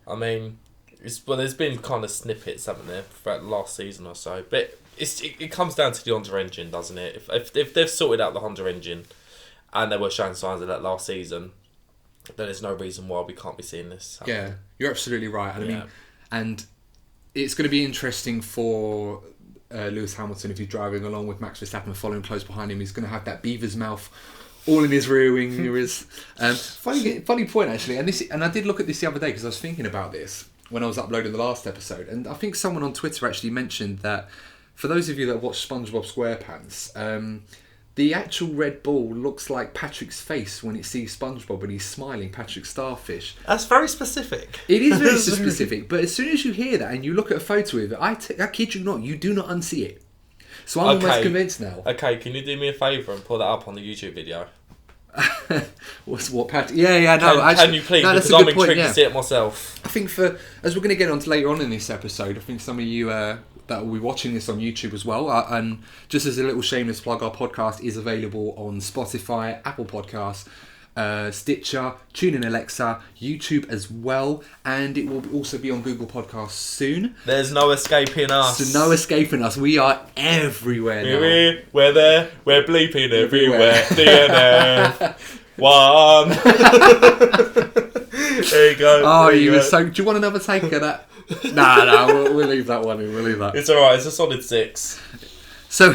I mean, there's been kind of snippets, haven't there, throughout the last season or so. But it comes down to the Honda engine, doesn't it? If they've sorted out the Honda engine, and they were showing signs of that last season, then there's no reason why we can't be seeing this happen. Yeah, you're absolutely right. I mean, and it's going to be interesting for Lewis Hamilton if he's driving along with Max Verstappen following close behind him. He's going to have that beaver's mouth all in his rear wing mirrors. Funny point actually, and I did look at this the other day because I was thinking about this when I was uploading the last episode, and I think someone on Twitter actually mentioned that for those of you that watch SpongeBob SquarePants, the actual Red Bull looks like Patrick's face when it sees SpongeBob and he's smiling, Patrick Starfish. That's very specific. It is very specific, but as soon as you hear that and you look at a photo of it, I kid you not, you do not unsee it. So I'm almost convinced now. Okay, can you do me a favour and pull that up on the YouTube video? What Patrick? Yeah, no. Can you please? No, because I'm intrigued to see it myself. I think as we're going to get on to later on in this episode, I think some of you that will be watching this on YouTube as well. And just as a little shameless plug, our podcast is available on Spotify, Apple Podcasts, Stitcher, TuneIn Alexa, YouTube as well, and it will also be on Google Podcasts soon. There's no escaping us. So no escaping us. We are everywhere now. We're there. We're bleeping everywhere. DNF1. There you go. Oh, you were so. Do you want another take of that? Nah, we'll leave that one in. We'll leave that. It's alright. It's a solid 6. So,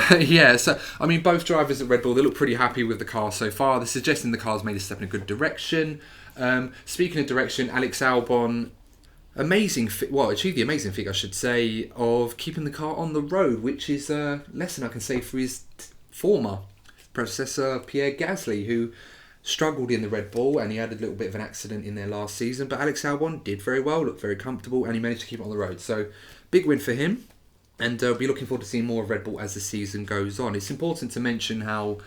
I mean, both drivers at Red Bull, they look pretty happy with the car so far. They're suggesting the car's made a step in a good direction. Speaking of direction, Alex Albon, achieved the amazing feat, I should say, of keeping the car on the road, which is a lesson I can say for his former predecessor, Pierre Gasly, who struggled in the Red Bull, and he had a little bit of an accident in there last season. But Alex Albon did very well, looked very comfortable, and he managed to keep it on the road. So, big win for him. And I'll be looking forward to seeing more of Red Bull as the season goes on. It's important to mention how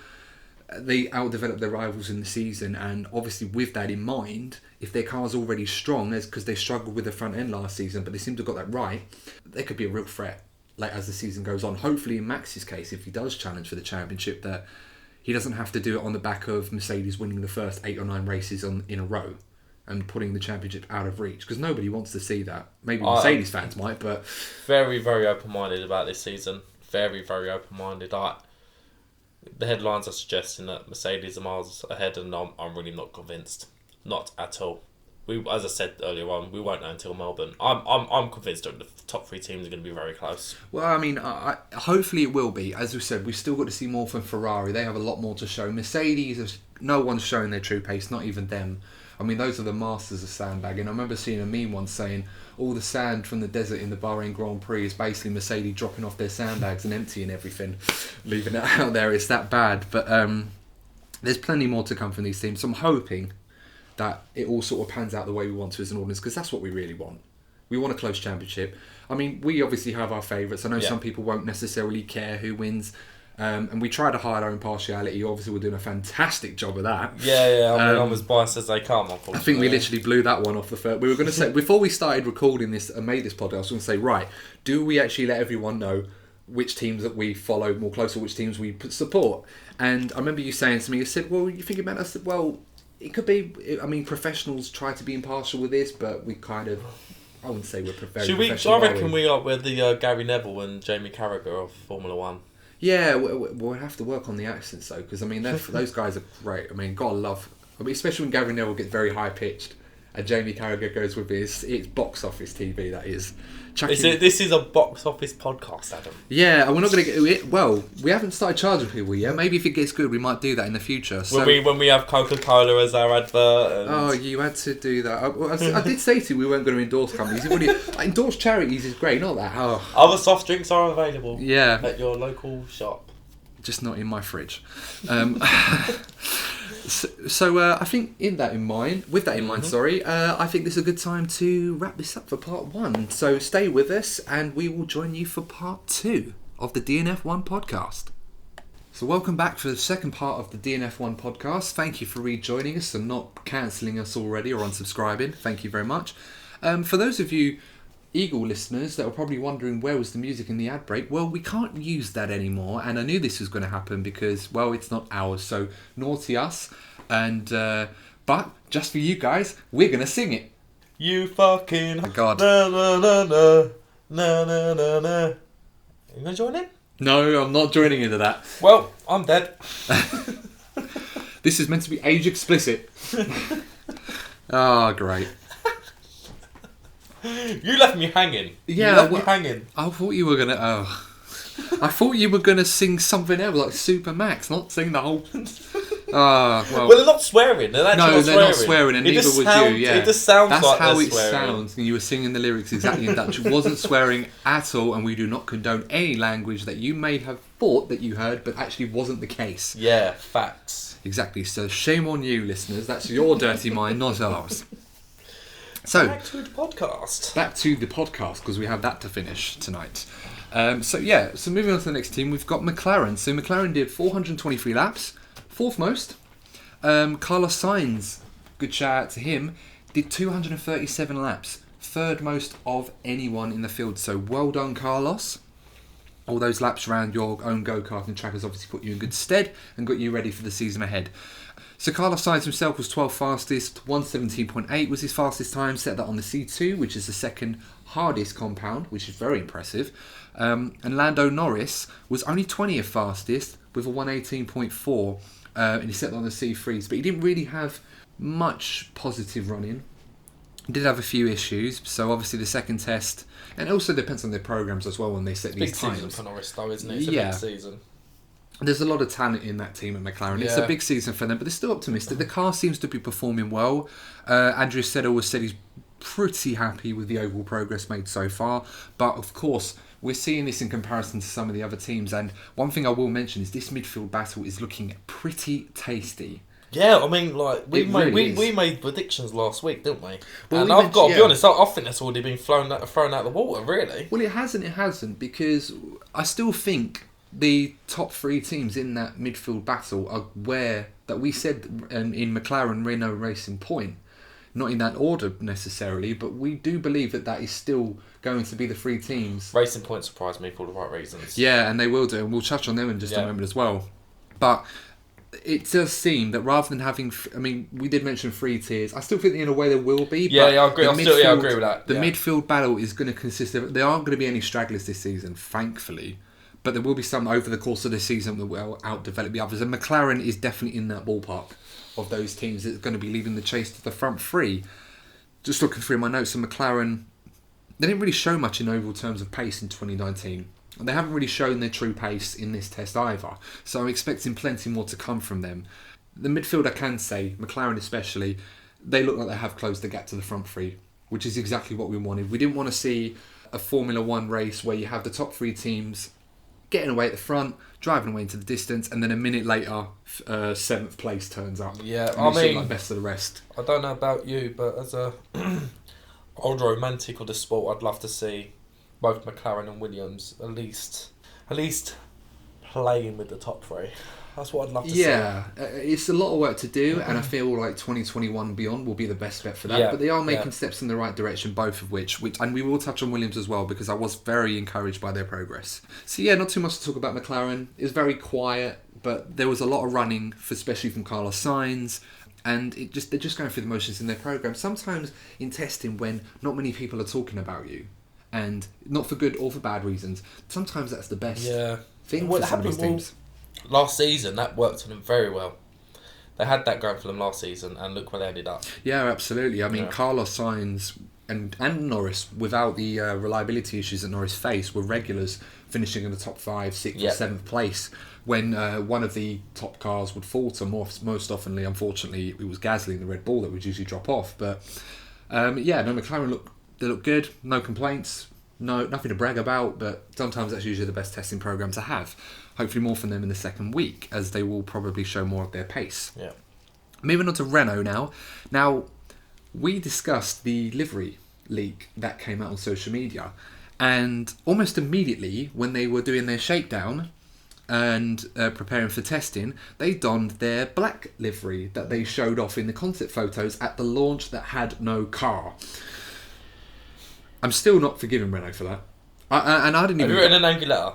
they outdevelop their rivals in the season, and obviously with that in mind, if their car's already strong, because they struggled with the front end last season, but they seem to have got that right, they could be a real threat as the season goes on. Hopefully in Max's case, if he does challenge for the championship, that he doesn't have to do it on the back of Mercedes winning the first 8 or 9 races in a row and putting the championship out of reach, because nobody wants to see that. Maybe Mercedes fans might, but... Very, very open-minded about this season. Very, very open-minded. The headlines are suggesting that Mercedes are miles ahead, and I'm really not convinced. Not at all. As I said earlier on, we won't know until Melbourne. I'm convinced that the top 3 teams are going to be very close. Well, I mean, hopefully it will be. As we said, we've still got to see more from Ferrari. They have a lot more to show. Mercedes, no one's showing their true pace, not even them. I mean, those are the masters of sandbagging. I remember seeing a meme once saying all the sand from the desert in the Bahrain Grand Prix is basically Mercedes dropping off their sandbags and emptying everything, leaving it out there. It's that bad. But there's plenty more to come from these teams. So I'm hoping that it all sort of pans out the way we want to as an audience, because that's what we really want. We want a close championship. I mean, we obviously have our favourites. I know some people won't necessarily care who wins. And we try to hide our impartiality. Obviously, we're doing a fantastic job of that. Yeah. I mean, I'm as biased as they come, unfortunately. I think we literally blew that one off the first. We were going to say, before we started recording this and made this podcast, I was going to say, right, do we actually let everyone know which teams that we follow more closely, which teams we support? And I remember you saying to me, you said, well, you think about it? I said, well, it could be, I mean, professionals try to be impartial with this, but we kind of, I wouldn't say we're professional. I reckon we're the Gary Neville and Jamie Carragher of Formula 1. Yeah, we'll have to work on the accents though, because I mean those guys are great. I mean, gotta love. I mean, especially when Gary Neville gets very high pitched, and Jamie Carragher goes with his. It's box office TV. That is. This is a box office podcast, Adam. Yeah, and we're not going to get it. Well, we haven't started charging people yet. Maybe if it gets good, we might do that in the future. So, when we have Coca-Cola as our advert. Oh, you had to do that. I did say to you we weren't going to endorse companies. Endorse charities is great, not that. Oh. Other soft drinks are available. Yeah. At your local shop. Just not in my fridge. So I think with that in mind, I think this is a good time to wrap this up for part 1. So stay with us and we will join you for part 2 of the DNF1 podcast. So welcome back for the second part of the DNF1 podcast. Thank you for rejoining us and not cancelling us already or unsubscribing. Thank you very much. For those of you Eagle listeners that were probably wondering where was the music in the ad break, well, we can't use that anymore, and I knew this was going to happen because, well, it's not ours, so naughty us, and but just for you guys, we're going to sing it. You fucking... Oh my God. Na na na na na na na na. You going to join in? No, I'm not joining into that. Well, I'm dead. This is meant to be age explicit. Oh, great. You left me hanging. Yeah, you left me hanging. I thought you were gonna. I thought you were gonna sing something else like Super Max, not sing the whole. Well, they're not swearing. They're not swearing, and neither was you. Yeah, it just sounds that's like how they're it swearing. sounds. And you were singing the lyrics exactly in Dutch. It wasn't swearing at all, and we do not condone any language that you may have thought that you heard, but actually wasn't the case. Yeah, facts. Exactly. So shame on you, listeners. That's your dirty mind, not ours. So back to the podcast. Because we have that to finish tonight. So moving on to the next team, we've got McLaren. So McLaren did 423 laps, fourth most. Carlos Sainz, good shout out to him, did 237 laps, third most of anyone in the field. So well done, Carlos. all those laps around your own go-kart and track has obviously put you in good stead and got you ready for the season ahead. So Carlos Sainz himself was 12th fastest, 1:17.8 was his fastest time, set that on the C2, which is the second hardest compound, which is very impressive. And Lando Norris was only 20th fastest with a 1:18.4, and he set that on the C3s, but he didn't really have much positive running. He did have a few issues, so obviously the second test, and it also depends on their programs as well when they set these times. Big season for Norris though, isn't it? It's a big season. There's a lot of talent in that team at McLaren. Yeah. It's a big season for them, but they're still optimistic. The car seems to be performing well. Andrew Seddle has said he's pretty happy with the overall progress made so far. But of course, we're seeing this in comparison to some of the other teams. And one thing I will mention is this midfield battle is looking pretty tasty. Yeah, I mean, like we made predictions last week, didn't we? Well, and I've got to be honest, I think that's already been thrown out the water, really. Well, it hasn't, because I still think the top three teams in that midfield battle are where that we said in McLaren, Renault, Racing Point. Not in that order necessarily, but we do believe that is still going to be the three teams. Racing Point surprised me for all the right reasons. Yeah, and they will do, and we'll touch on them in just a moment as well. But it does seem that rather than having, we did mention three tiers. I still think in a way there will be. Yeah, I agree. I agree with that. The midfield battle is going to consist of. There aren't going to be any stragglers this season, thankfully. But there will be some over the course of the season that will outdevelop the others. And McLaren is definitely in that ballpark of those teams that's going to be leading the chase to the front three. Just looking through my notes, and McLaren, they didn't really show much in overall terms of pace in 2019. And they haven't really shown their true pace in this test either. So I'm expecting plenty more to come from them. The midfield, I can say, McLaren especially, they look like they have closed the gap to the front three, which is exactly what we wanted. We didn't want to see a Formula One race where you have the top three teams getting away at the front, driving away into the distance, and then a minute later, 7th place turns up. Yeah, I mean, like best of the rest. I don't know about you, but as a old romantic of the sport, I'd love to see both McLaren and Williams at least playing with the top three. That's what I'd love to see. Yeah, it's a lot of work to do, and I feel like 2021 and beyond will be the best bet for that. But they are making steps in the right direction, both of which, and we will touch on Williams as well, because I was very encouraged by their progress. So yeah, not too much to talk about McLaren. It was very quiet, but there was a lot of running, especially from Carlos Sainz, and they're just going through the motions in their program. Sometimes in testing, when not many people are talking about you, and not for good or for bad reasons, sometimes that's the best thing for some of these teams. Last season, that worked for them very well. They had that going for them last season, and look where they ended up. Yeah, absolutely. I mean, Carlos Sainz and Norris, without the reliability issues that Norris faced, were regulars, finishing in the top 5, 6 or 7th place. When one of the top cars would falter, most oftenly, unfortunately, it was Gasly in the Red Bull that would usually drop off. But McLaren look good, no complaints. No, nothing to brag about, but sometimes that's usually the best testing program to have. Hopefully more from them in the second week, as they will probably show more of their pace. Yeah. Moving on to Renault now. Now, we discussed the livery leak that came out on social media, and almost immediately when they were doing their shakedown and preparing for testing, they donned their black livery that they showed off in the concept photos at the launch that had no car. I'm still not forgiving Renault for that. I didn't even... Have you written an angry letter?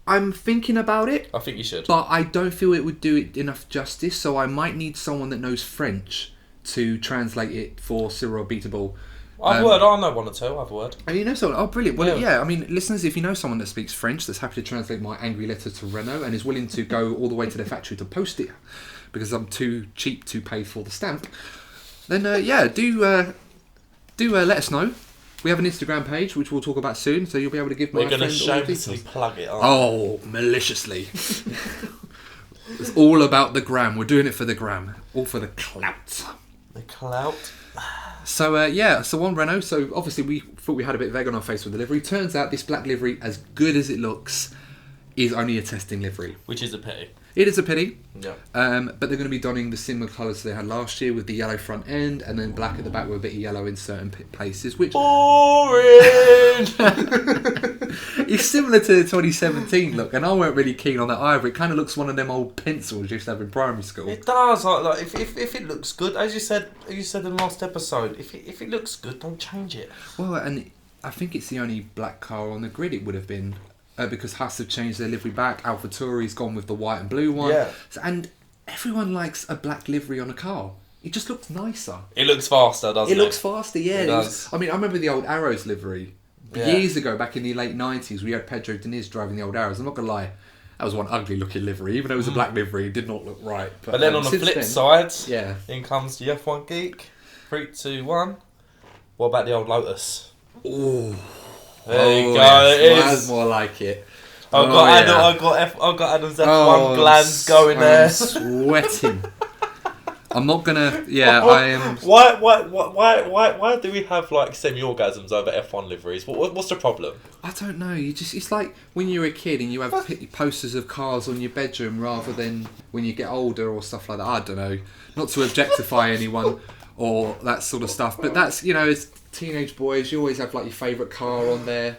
I'm thinking about it. I think you should. But I don't feel it would do it enough justice, so I might need someone that knows French to translate it for Cyril Beatable. I have a word. I know one or two. I have a word. And you know someone? Oh, brilliant. Well, yeah, I mean, listeners, if you know someone that speaks French that's happy to translate my angry letter to Renault and is willing to go all the way to their factory to post it because I'm too cheap to pay for the stamp, then do let us know. We have an Instagram page, which we'll talk about soon, so you'll be able to give my friend all the details. We're going to shamelessly plug it, aren't we? Oh, maliciously. It's all about the gram. We're doing it for the gram. All for the clout. The clout. So, so on Renault, so obviously we thought we had a bit of egg on our face with the livery. Turns out this black livery, as good as it looks, is only a testing livery. Which is a pity. It is a pity. Yeah. But they're going to be donning the similar colours they had last year with the yellow front end and then black at the back with a bit of yellow in certain places, which... Boring! It's similar to the 2017 look, and I weren't really keen on that either. It kind of looks one of them old pencils you used to have in primary school. It does. Like if it looks good, as you said in the last episode, if it looks good, don't change it. Well, and I think it's the only black car on the grid it would have been because Haas have changed their livery back. AlphaTauri's gone with the white and blue one. Yeah. And everyone likes a black livery on a car. It just looks nicer. It looks faster, doesn't it? It looks faster, yeah. It does. I remember the old Arrows livery. Yeah. Years ago, back in the late 90s, we had Pedro Diniz driving the old Arrows. I'm not going to lie, that was one ugly looking livery. Even though it was a black livery, it did not look right. But then on the flip side, yeah, in comes the F1 geek. 3, 2, 1. What about the old Lotus? Oh, there you go. Yes. It That's is. more like it. I've got Adam's F1 glands going there. I'm sweating. I'm not gonna. Yeah, I am. Why do we have like semi-orgasms over F1 liveries? What's the problem? I don't know. It's like when you're a kid and you have posters of cars on your bedroom rather than when you get older or stuff like that. I don't know. Not to objectify anyone or that sort of stuff, but that's, as teenage boys, you always have like your favourite car on there.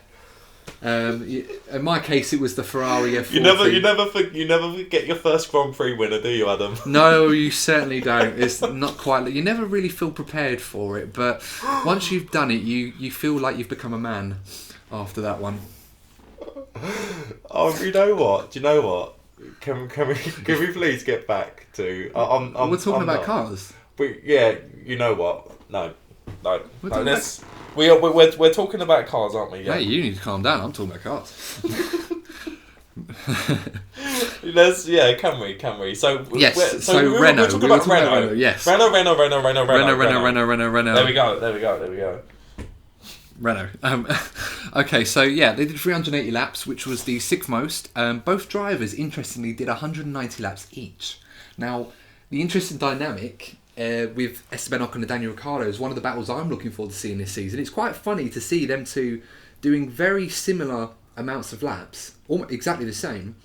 In my case, it was the Ferrari F40. You never forget your first Grand Prix winner, do you, Adam? No, you certainly don't. It's not quite. You never really feel prepared for it, but once you've done it, you feel like you've become a man after that one. Oh, you know what? Do you know what? Can we please get back to? We're talking about cars. Yeah, you know what? No. We're talking about cars, aren't we? Yeah. Hey, you need to calm down. I'm talking about cars. Can we? So yes. So Renault. Renault. We're talking about Renault. Yes. Renault. Renault. There we go. Renault. Okay, so yeah, they did 380 laps, which was the 6th most. Both drivers, interestingly, did 190 laps each. Now, the interesting dynamic with Esteban Ocon and Daniel Ricciardo is one of the battles I'm looking forward to seeing this season. It's quite funny to see them two doing very similar amounts of laps, almost exactly the same.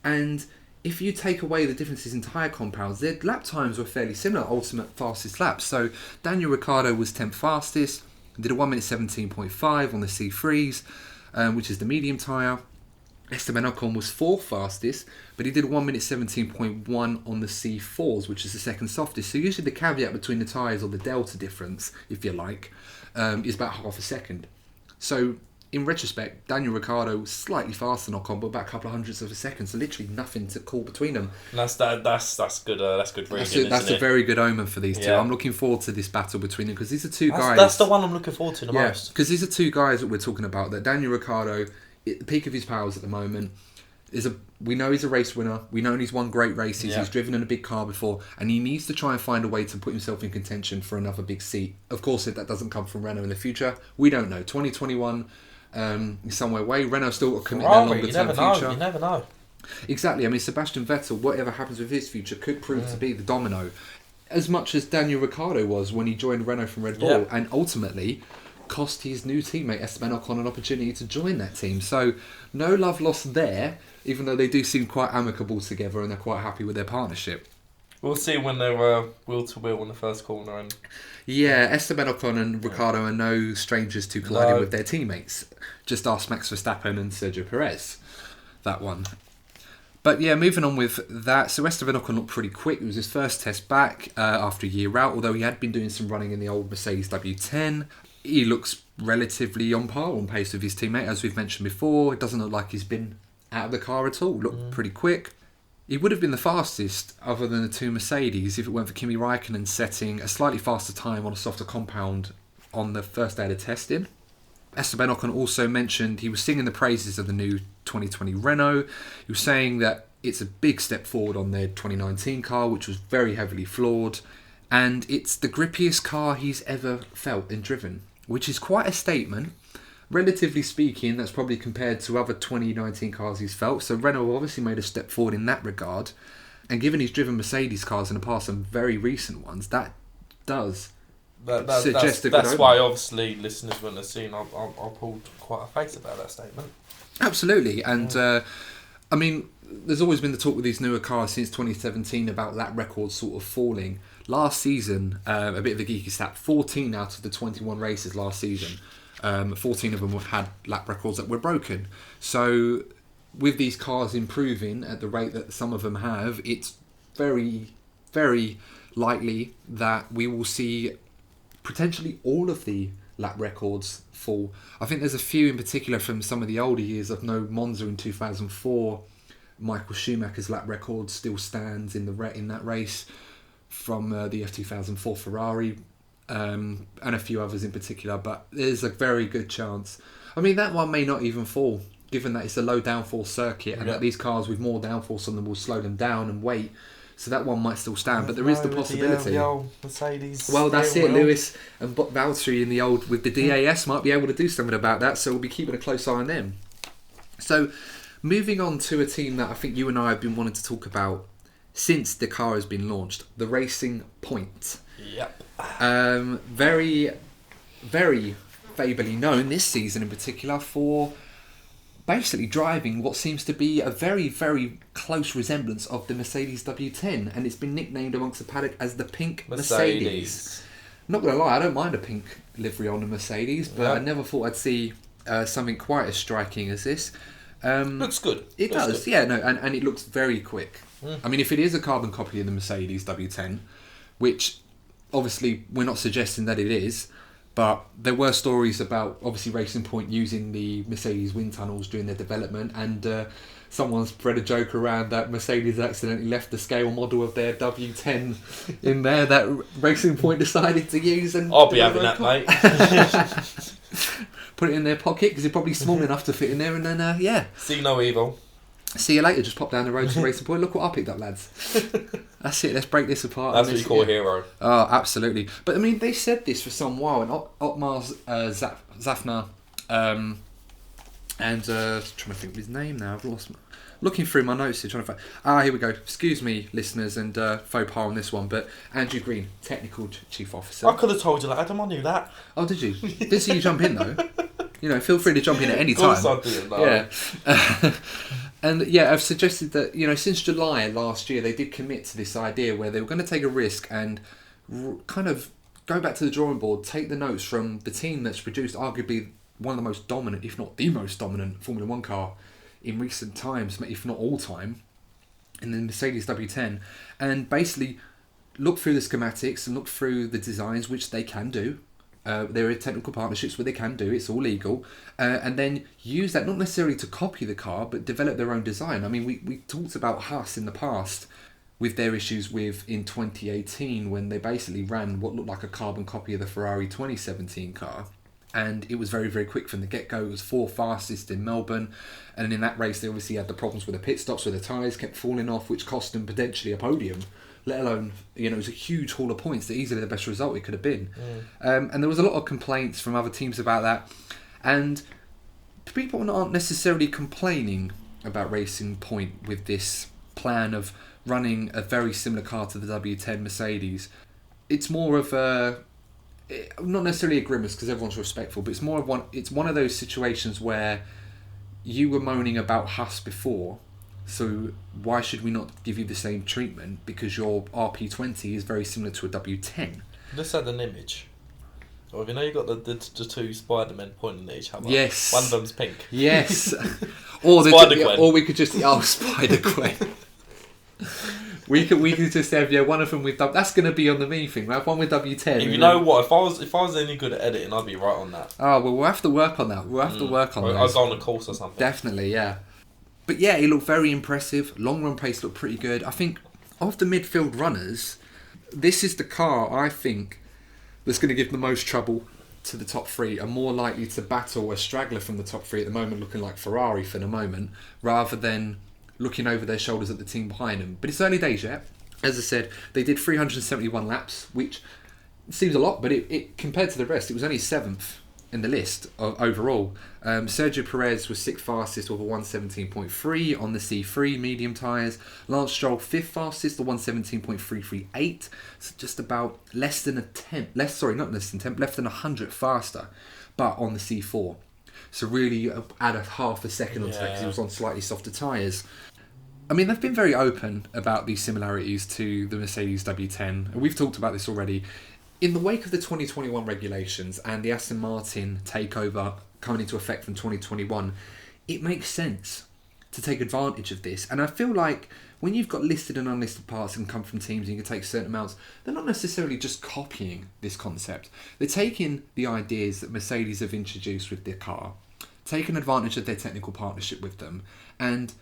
And if you take away the differences in tyre compounds, their lap times were fairly similar, ultimate fastest laps. So Daniel Ricciardo was 10th fastest, did a 1 minute 17.5 on the C3s, which is the medium tyre. Esteban Ocon was 4th fastest, but he did 1 minute 17.1 on the C4s, which is the second softest. So usually the caveat between the tyres, or the delta difference, if you like, is about half a second. So in retrospect, Daniel Ricciardo was slightly faster than Ocon, but about a couple of hundredths of a second. So literally nothing to call between them. That's good. That's good reading. That's a very good omen for these two. Yeah. I'm looking forward to this battle between them because these are two guys. That's the one I'm looking forward to the most. Because these are two guys that we're talking about. That Daniel Ricciardo, at the peak of his powers at the moment, we know he's a race winner. We know he's won great races. Yeah. He's driven in a big car before, and he needs to try and find a way to put himself in contention for another big seat. Of course, if that doesn't come from Renault in the future, we don't know. 2021 is somewhere away. Renault still got to commit their longer term future. You never know. Exactly. I mean, Sebastian Vettel, whatever happens with his future, could prove to be the domino, as much as Daniel Ricciardo was when he joined Renault from Red Bull, and ultimately cost his new teammate Esteban Ocon an opportunity to join that team. So no love lost there, even though they do seem quite amicable together and they're quite happy with their partnership. We'll see when they're wheel to wheel on the first corner. And yeah, Esteban Ocon and Ricciardo are no strangers to colliding with their teammates. Just ask Max Verstappen and Sergio Perez. That one. But yeah, moving on with that. So Esteban Ocon looked pretty quick. It was his first test back after a year out, although he had been doing some running in the old Mercedes W10. He looks relatively on par, on pace with his teammate, as we've mentioned before. It doesn't look like he's been out of the car at all. Looked pretty quick. He would have been the fastest, other than the two Mercedes, if it weren't for Kimi Räikkönen setting a slightly faster time on a softer compound on the first day of the testing. Esteban Ocon also mentioned he was singing the praises of the new 2020 Renault. He was saying that it's a big step forward on their 2019 car, which was very heavily flawed. And it's the grippiest car he's ever felt and driven, which is quite a statement. Relatively speaking, that's probably compared to other 2019 cars he's felt. So Renault obviously made a step forward in that regard. And given he's driven Mercedes cars in the past, some very recent ones, that does suggest a good That's why, obviously, listeners wouldn't have seen I pulled quite a face about that statement. Absolutely. And, I mean, there's always been the talk with these newer cars since 2017 about lap records sort of falling. Last season, a bit of a geeky stat, 14 out of the 21 races last season, 14 of them have had lap records that were broken. So with these cars improving at the rate that some of them have, it's very, very likely that we will see potentially all of the lap records fall. I think there's a few in particular from some of the older years. I know Monza in 2004, Michael Schumacher's lap record still stands in that race from the F2004 Ferrari, and a few others in particular. But there's a very good chance. I mean, that one may not even fall, given that it's a low downforce circuit and that these cars with more downforce on them will slow them down and wait. So that one might still stand, but there is the possibility. The old Mercedes. Well, that's it. Lewis and Valtteri in the old with the DAS might be able to do something about that. So we'll be keeping a close eye on them. So, moving on to a team that I think you and I have been wanting to talk about since the car has been launched, the Racing Point. Yep. Very, very favourably known this season in particular for basically driving what seems to be a very, very close resemblance of the Mercedes W10, and it's been nicknamed amongst the paddock as the Pink Mercedes. Not going to lie, I don't mind a pink livery on a Mercedes, but I never thought I'd see something quite as striking as this. Looks good. It does, yeah, no, and it looks very quick. I mean, if it is a carbon copy of the Mercedes W10, which obviously we're not suggesting that it is, but there were stories about obviously Racing Point using the Mercedes wind tunnels during their development, and someone spread a joke around that Mercedes accidentally left the scale model of their W10 in there that Racing Point decided to use. And I'll be having that, mate. Put it in their pocket because it's probably small enough to fit in there, and then see no evil. See you later. Just pop down the road to Racing Point. Look what I picked up, lads. That's it. Let's break this apart. That's what you call a hero. Oh, absolutely. But I mean, they said this for some while, and Otmar Zafna, and trying to think of his name now. I've lost. Looking through my notes here, trying to find. Here we go. Excuse me, listeners, and faux pas on this one. But Andrew Green, technical chief officer. I could have told you that, Adam. I knew that. Oh, did you? Did see you jump in though. You know, feel free to jump in at any time. Of course I didn't know. Yeah. And yeah, I've suggested that, you know, since July last year, they did commit to this idea where they were going to take a risk and kind of go back to the drawing board, take the notes from the team that's produced arguably one of the most dominant, if not the most dominant, Formula One car in recent times, if not all time, in the Mercedes W10, and basically look through the schematics and look through the designs, which they can do. There are technical partnerships where they can do, it's all legal, and then use that not necessarily to copy the car, but develop their own design. I mean, we talked about Haas in the past with their issues in 2018 when they basically ran what looked like a carbon copy of the Ferrari 2017 car, and it was very, very quick from the get-go. It was 4th fastest in Melbourne, and in that race they obviously had the problems with the pit stops where the tyres kept falling off, which cost them potentially a podium. Let alone, you know, it was a huge haul of points, that easily the best result it could have been. And there was a lot of complaints from other teams about that. And people aren't necessarily complaining about Racing Point with this plan of running a very similar car to the W10 Mercedes. It's more of a, not necessarily a grimace because everyone's respectful, but it's one of those situations where you were moaning about Haas before. So why should we not give you the same treatment? Because your RP20 is very similar to a W10. Just had an image. Or you know you got the two Spider-Men pointing at each other. Yes. One of them's pink. Yes. Or Spider-Gwen. Or we could just Spider-Gwen. we could just have one of them with that's going to be on the me thing. We have one with W10. You know what? If I was any good at editing, I'd be right on that. Oh well, we'll have to work on that. I'll go on a course or something. Definitely, yeah. But yeah, it looked very impressive. Long run pace looked pretty good. I think of the midfield runners, this is the car I think that's going to give the most trouble to the top three, and more likely to battle a straggler from the top three at the moment, looking like Ferrari for the moment, rather than looking over their shoulders at the team behind them. But it's early days yet. As I said, they did 371 laps, which seems a lot, but it compared to the rest, it was only 7th in the list overall. Sergio Perez was 6th fastest with a 117.3 on the C3 medium tyres. Lance Stroll 5th fastest, the 117.338. So just about less than 100th faster, but on the C4. So really add a half a second onto that because he was on slightly softer tyres. I mean, they've been very open about these similarities to the Mercedes W10. And we've talked about this already. In the wake of the 2021 regulations and the Aston Martin takeover coming into effect from 2021, it makes sense to to take advantage of this. And I feel like when you've got listed and unlisted parts and come from teams and you can take certain amounts, they're not necessarily just copying this concept. They're taking the ideas that Mercedes have introduced with their car, taking advantage of their technical partnership with them. And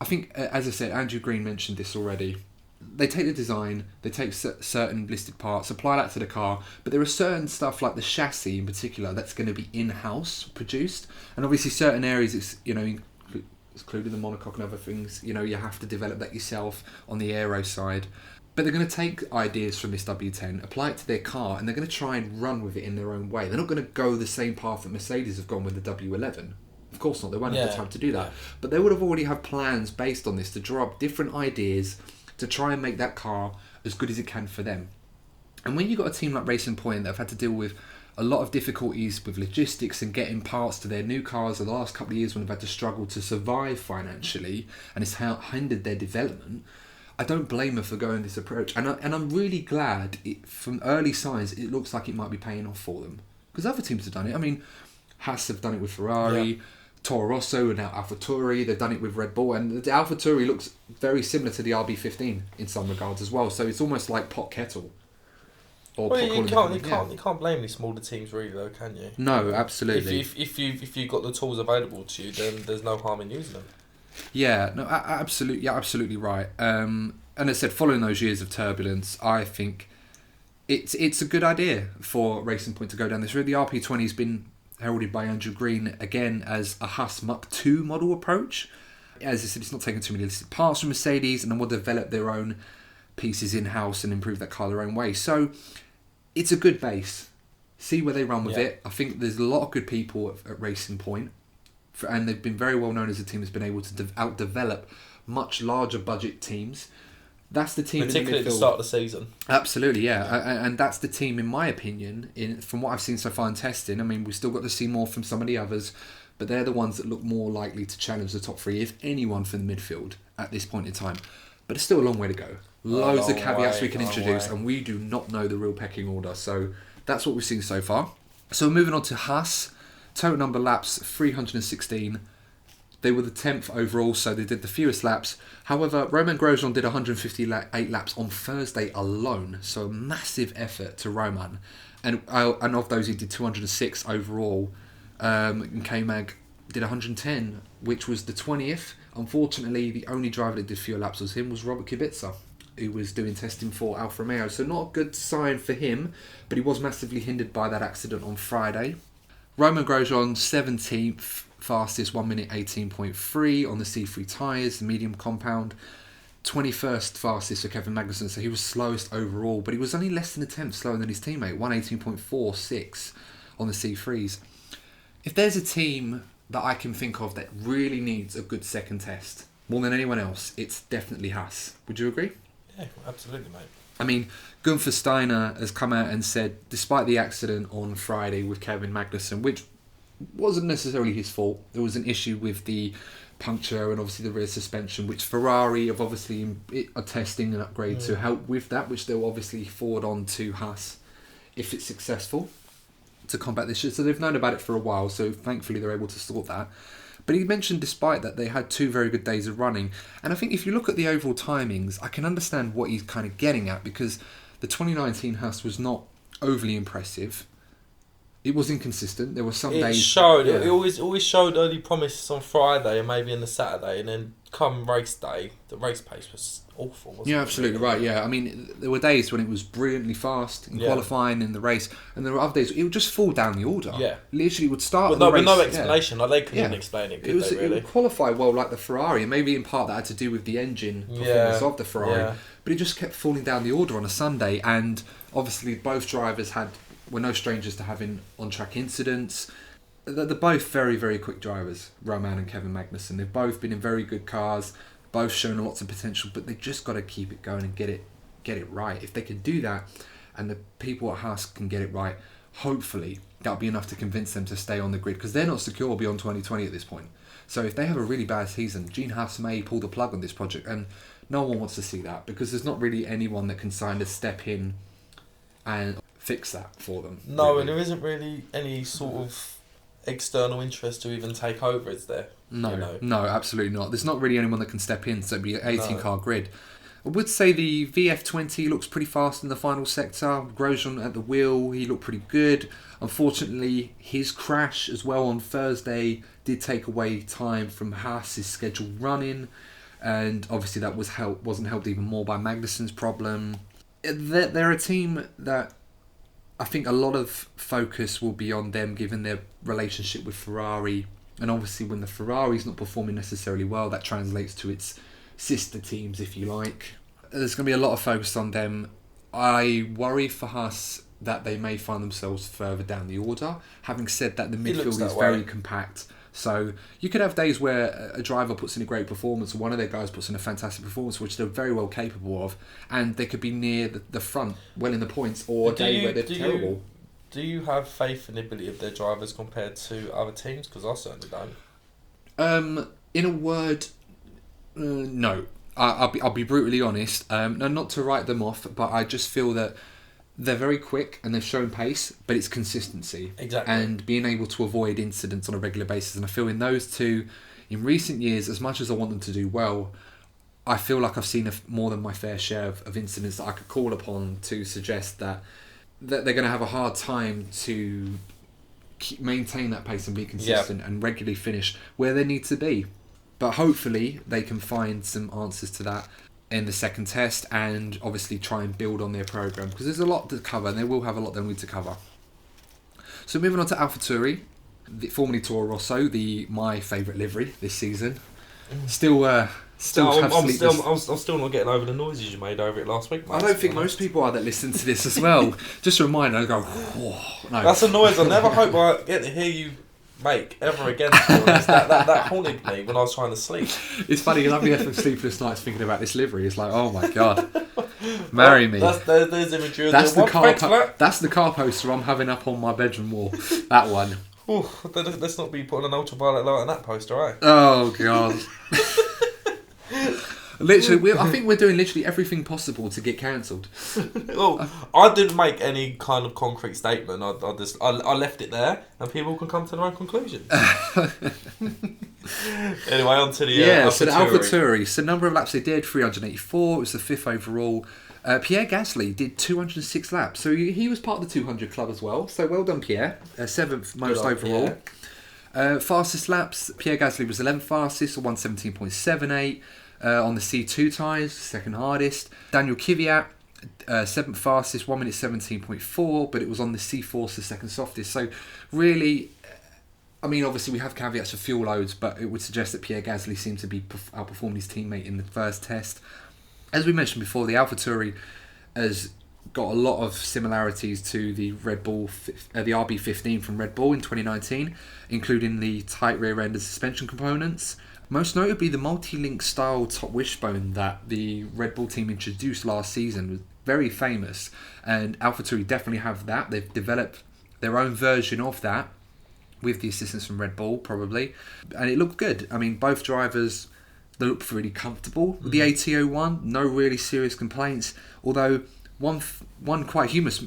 I think, as I said, Andrew Green mentioned this already. They take the design, they take certain listed parts, apply that to the car, but there are certain stuff like the chassis in particular that's going to be in-house produced, and obviously certain areas, it's, you know, including the monocoque and other things, you know, you have to develop that yourself on the aero side. But they're going to take ideas from this W10, apply it to their car, and they're going to try and run with it in their own way. They're not going to go the same path that Mercedes have gone with the W11. Of course not, they won't have the time to do that. Yeah. But they would have already had plans based on this to draw up different ideas to try and make that car as good as it can for them. And when you've got a team like Racing Point that have had to deal with a lot of difficulties with logistics and getting parts to their new cars in the last couple of years when they've had to struggle to survive financially, and it's hindered their development, I don't blame her for going this approach. And I'm really glad, from early signs, it looks like it might be paying off for them. Because other teams have done it. I mean, Haas have done it with Ferrari. Yeah. Toro Rosso and now AlphaTauri, they've done it with Red Bull, and the AlphaTauri looks very similar to the RB15 in some regards as well. So it's almost like pot kettle. Or well, you can't blame these smaller teams really, though, can you? No, absolutely. If you've got the tools available to you, then there's no harm in using them. Yeah, no, absolutely, yeah, absolutely right. And as I said, following those years of turbulence, I think it's a good idea for Racing Point to go down this route. The RP20 has been heralded by Andrew Green again as a Haas Mach 2 model approach. As I said, it's not taking too many listed parts from Mercedes, and then will develop their own pieces in-house and improve that car their own way. So it's a good base. See where they run with it. I think there's a lot of good people at Racing Point, and they've been very well known as a team that's been able to out-develop much larger budget teams. That's the team, particularly at the start of the season. Absolutely, yeah. And that's the team, in my opinion, from what I've seen so far in testing. I mean, we've still got to see more from some of the others, but they're the ones that look more likely to challenge the top three, if anyone, from the midfield at this point in time. But it's still a long way to go. Loads of caveats we can introduce, and we do not know the real pecking order. So that's what we've seen so far. So moving on to Haas, total number of laps 316. They were the 10th overall, so they did the fewest laps. However, Romain Grosjean did 158 laps on Thursday alone, so a massive effort to Romain. And of those, he did 206 overall. And K-Mag did 110, which was the 20th. Unfortunately, the only driver that did fewer laps was him, was Robert Kubica, who was doing testing for Alfa Romeo. So not a good sign for him, but he was massively hindered by that accident on Friday. Romain Grosjean, 17th. Fastest 1 minute 18.3 on the C3 tyres, the medium compound. 21st fastest for Kevin Magnussen, so he was slowest overall, but he was only less than a tenth slower than his teammate, 118.46 on the C3s. If there's a team that I can think of that really needs a good second test, more than anyone else, it's definitely Haas. Would you agree? Yeah, absolutely, mate. I mean, Gunther Steiner has come out and said, despite the accident on Friday with Kevin Magnussen, which wasn't necessarily his fault. There was an issue with the puncture and obviously the rear suspension, which Ferrari have obviously are testing an upgrade to help with that, which they'll obviously forward on to Haas if it's successful to combat this shit. So they've known about it for a while, so thankfully they're able to sort that. But he mentioned despite that they had 2 very good days of running. And I think if you look at the overall timings, I can understand what he's kind of getting at, because the 2019 Haas was not overly impressive. It was inconsistent. There were some days. It always showed early promise on Friday and maybe in the Saturday, and then come race day, the race pace was awful. Wasn't it? Yeah, absolutely right. Yeah, I mean, there were days when it was brilliantly fast in qualifying in the race, and there were other days it would just fall down the order. Yeah, literally would start. The race, with no explanation. Like they couldn't explain it. Could they really? It would qualify well, like the Ferrari, and maybe in part that had to do with the engine performance of the Ferrari. Yeah. But it just kept falling down the order on a Sunday, and obviously both drivers were no strangers to having on-track incidents. They're both very, very quick drivers, Romain and Kevin Magnussen. They've both been in very good cars, both shown lots of potential, but they've just got to keep it going and get it right. If they can do that, and the people at Haas can get it right, hopefully that'll be enough to convince them to stay on the grid, because they're not secure beyond 2020 at this point. So if they have a really bad season, Gene Haas may pull the plug on this project, and no one wants to see that, because there's not really anyone that can kind of step in and fix that for them. No, really. And there isn't really any sort of external interest to even take over, is there? No, no, absolutely not. There's not really anyone that can step in, so it'd be an 18-car grid. I would say the VF20 looks pretty fast in the final sector. Grosjean at the wheel, he looked pretty good. Unfortunately, his crash as well on Thursday did take away time from Haas's scheduled running, and obviously that wasn't helped even more by Magnussen's problem. They're a team that I think a lot of focus will be on them given their relationship with Ferrari, and obviously when the Ferrari's not performing necessarily well, that translates to its sister teams, if you like. There's going to be a lot of focus on them. I worry for Haas that they may find themselves further down the order. Having said that, the midfield is very compact. So you could have days where a driver puts in a great performance, or one of their guys puts in a fantastic performance, which they're very well capable of, and they could be near the front, well in the points, or a day where they're terrible. Do you have faith in the ability of their drivers compared to other teams? Because I certainly don't. In a word, no. I'll be brutally honest. No, not to write them off, but I just feel that they're very quick and they've shown pace, but it's consistency. Exactly. And being able to avoid incidents on a regular basis. And I feel in those two, in recent years, as much as I want them to do well, I feel like I've seen more than my fair share of incidents that I could call upon to suggest that they're going to have a hard time to maintain that pace and be consistent and regularly finish where they need to be. But hopefully they can find some answers to that in the second test, and obviously try and build on their program, because there's a lot to cover and they will have a lot they need to cover. So moving on to AlphaTauri, formerly Toro Rosso, my favourite livery this season. I'm still not getting over the noises you made over it last week, mate. I don't think most people are that listen to this as well. Just a reminder, I go, whoa. No. That's a noise I never hope I get to hear you make ever again. That haunted me when I was trying to sleep. It's funny because I've been having sleepless nights thinking about this livery. It's like, oh my god, marry me. There's imagery. That's the car poster I'm having up on my bedroom wall. That one. Ooh, let's not be putting an ultraviolet light on that poster, right? Oh god. Literally, I think we're doing literally everything possible to get cancelled. Well, I didn't make any kind of concrete statement. I left it there, and people can come to their own conclusions. Anyway, on to the so the AlphaTauri. So number of laps they did, 384. It was the 5th overall. Pierre Gasly did 206 laps, so he was part of the 200 club as well. So well done, Pierre. 7th most overall. Fastest laps, Pierre Gasly was 11th fastest, 117.78. On the C2 tyres, second hardest. Daniel Kvyat, 7th fastest, 1 minute 17.4, but it was on the C4, the second softest. So really, I mean, obviously we have caveats for fuel loads, but it would suggest that Pierre Gasly seemed to be outperforming his teammate in the first test. As we mentioned before, the AlphaTauri has got a lot of similarities to the Red Bull, the RB15 from Red Bull in 2019, including the tight rear end and suspension components. Most notably, the multi-link style top wishbone that the Red Bull team introduced last season was very famous, and AlphaTauri definitely have that. They've developed their own version of that with the assistance from Red Bull, probably, and it looked good. I mean, both drivers, they looked really comfortable with the AT01. No really serious complaints, although one quite humorous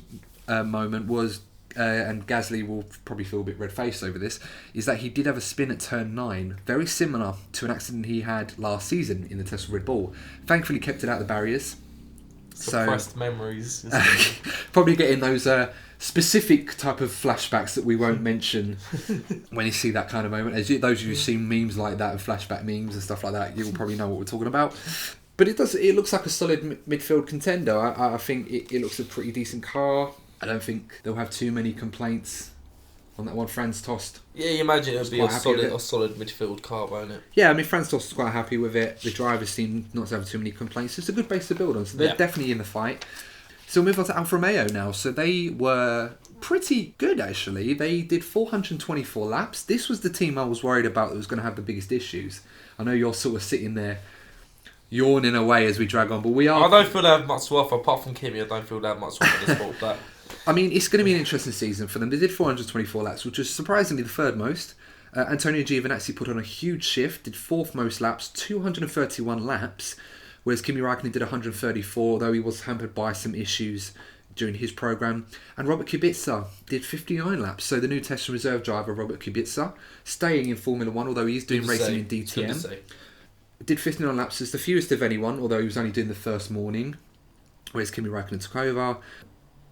moment was, and Gasly will probably feel a bit red-faced over this, is that he did have a spin at turn 9, very similar to an accident he had last season in the test with Red Bull. Thankfully kept it out of the barriers. Suppressed memories. Probably getting those specific type of flashbacks that we won't mention when you see that kind of moment. As those of you who've seen memes like that and flashback memes and stuff like that, you'll probably know what we're talking about. But it looks like a solid midfield contender. I think it looks a pretty decent car. I don't think they'll have too many complaints on that one. Franz Tost. Yeah, you imagine it would be a solid midfield car, won't it? Yeah, I mean, Franz Tost is quite happy with it. The drivers seem not to have too many complaints. It's a good base to build on, so they're definitely in the fight. So we'll move on to Alfa Romeo now. So they were pretty good, actually. They did 424 laps. This was the team I was worried about that was going to have the biggest issues. I know you're sort of sitting there yawning away as we drag on, but we are... I don't feel they have much to offer. Apart from Kimi, I don't feel they have much to offer the sport, but... I mean, it's going to be an interesting season for them. They did 424 laps, which was surprisingly the third most. Antonio Giovinazzi put on a huge shift, did 4th most laps, 231 laps, whereas Kimi Raikkonen did 134, although he was hampered by some issues during his programme. And Robert Kubica did 59 laps. So the new test and reserve driver, Robert Kubica, staying in Formula 1, although he's doing racing in DTM. Did 59 laps as the fewest of anyone, although he was only doing the first morning, whereas Kimi Räikkönen took over.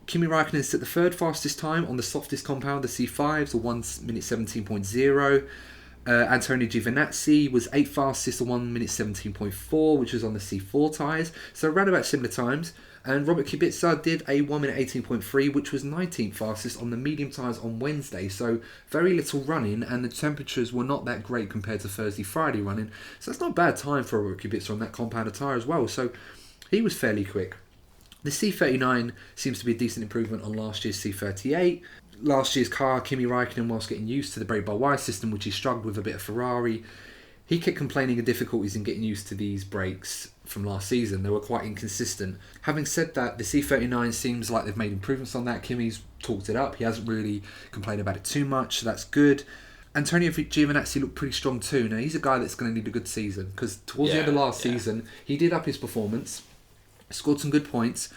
Kimi Räikkönen set the third fastest time on the softest compound, the C5s, or 1 minute 17.0. Antonio Giovinazzi was 8th fastest, or 1 minute 17.4, which was on the C4 tyres, so around about similar times. And Robert Kubica did a 1 minute 18.3, which was 19th fastest on the medium tyres on Wednesday. So very little running, and the temperatures were not that great compared to Thursday, Friday running. So that's not a bad time for Robert Kubica on that compounded tyre as well. So he was fairly quick. The C39 seems to be a decent improvement on last year's C38. Last year's car, Kimi Räikkönen, whilst getting used to the brake-by-wire system, which he struggled with a bit of Ferrari, he kept complaining of difficulties in getting used to these brakes from last season. They were quite inconsistent. Having said that, the C39 seems like they've made improvements on that. Kimi's talked it up. He hasn't really complained about it too much, so that's good. Antonio Giovinazzi looked pretty strong too. Now, he's a guy that's going to need a good season, because towards the end of last season, he did up his performance, scored some good points.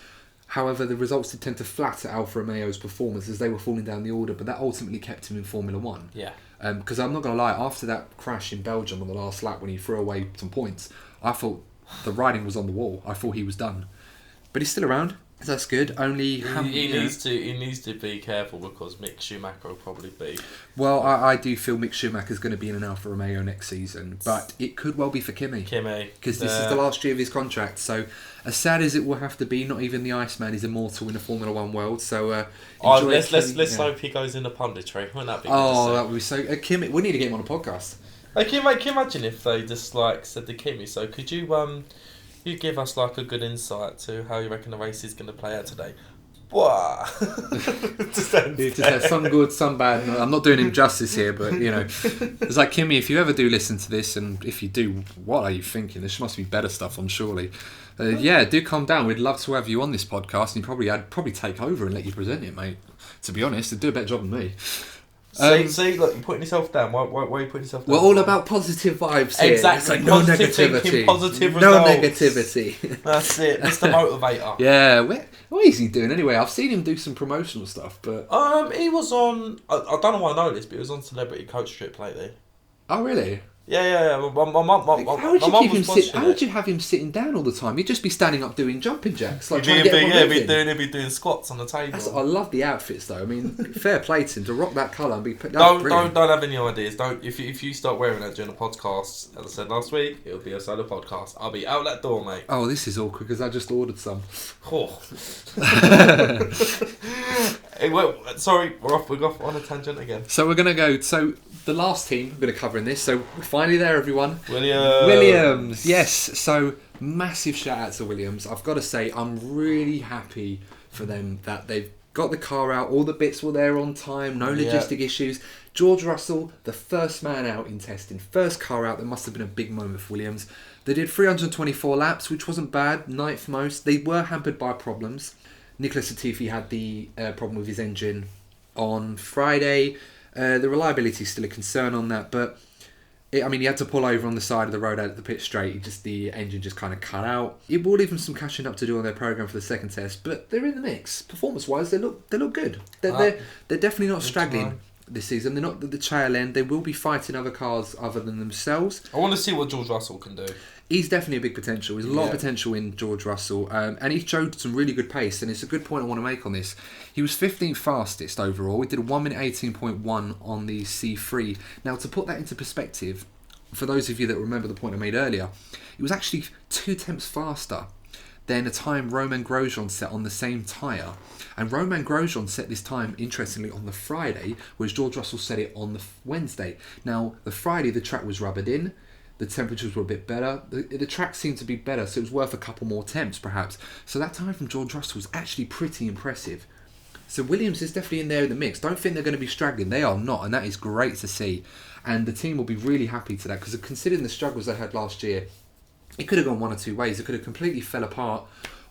However, the results did tend to flatter Alfa Romeo's performance as they were falling down the order, but that ultimately kept him in Formula 1. Yeah. Because I'm not going to lie, after that crash in Belgium on the last lap when he threw away some points, I thought the writing was on the wall. I thought he was done. But he's still around. That's good. Only he needs to be careful, because Mick Schumacher will probably be. Well, I do feel Mick Schumacher's going to be in an Alfa Romeo next season, but it could well be for Kimi. Because this is the last year of his contract. So as sad as it will have to be, not even the Iceman is immortal in the Formula 1 world. So let's hope he goes in the punditry. Wouldn't that be good to see? That would be so. Kimi, we need to get him on a podcast. Can you imagine if they just said to Kimi, so could you you give us a good insight to how you reckon the race is going to play out today? Wah! Just some good, some bad. No, I'm not doing him justice here, but it's like, Kimi, if you ever do listen to this, and if you do, what are you thinking? There must be better stuff on, surely. Do come down. We'd love to have you on this podcast, and I'd probably take over and let you present it, mate. To be honest, you'd do a better job than me. See, look, you're putting yourself down. Why are you putting yourself down? We're all about positive vibes here. Exactly. It's like positive negativity. Thinking, positive no results. negativity. That's it. That's the motivator. Yeah. What is he doing anyway? I've seen him do some promotional stuff, but he was on. I don't know why I know this, but he was on Celebrity Coach Strip lately. Oh really? Yeah. How would you have him sitting down all the time? He'd just be standing up doing jumping jacks. He'd be doing squats on the table. I love the outfits though. I mean, fair play to him to rock that colour and be put. Don't have any ideas. Don't if you start wearing that during a podcast, as I said last week, it'll be a solo podcast. I'll be out that door, mate. Oh, this is awkward because I just ordered some. Oh. Sorry, we're off on a tangent again. So we're gonna go. So the last team we're gonna cover in this. So we're finally there, everyone. Williams. Yes. So massive shout out to Williams. I've got to say, I'm really happy for them that they've got the car out. All the bits were there on time. No logistic issues. George Russell, the first man out in testing, first car out. That must have been a big moment for Williams. They did 324 laps, which wasn't bad. 9th most. They were hampered by problems. Nicholas Latifi had the problem with his engine on Friday. The reliability is still a concern on that, but he had to pull over on the side of the road out at the pit straight. The engine just kind of cut out. It will leave them some catching up to do on their program for the second test, but they're in the mix. Performance-wise, they look good. They're definitely not straggling this season. They're not at the tail end. They will be fighting other cars other than themselves. I want to see what George Russell can do. He's definitely a big potential. There's a lot of potential in George Russell. And he showed some really good pace. And it's a good point I want to make on this. He was 15th fastest overall. He did a 1 minute 18.1 on the C3. Now, to put that into perspective, for those of you that remember the point I made earlier, it was actually 2 tenths faster than a time Romain Grosjean set on the same tyre. And Romain Grosjean set this time, interestingly, on the Friday, whereas George Russell set it on the Wednesday. Now, the Friday, the track was rubbered in. The temperatures were a bit better. The track seemed to be better, so it was worth a couple more temps, perhaps. So that time from George Russell was actually pretty impressive. So Williams is definitely in there in the mix. Don't think they're going to be straggling. They are not, and that is great to see. And the team will be really happy to that, because considering the struggles they had last year, it could have gone one or two ways. It could have completely fell apart,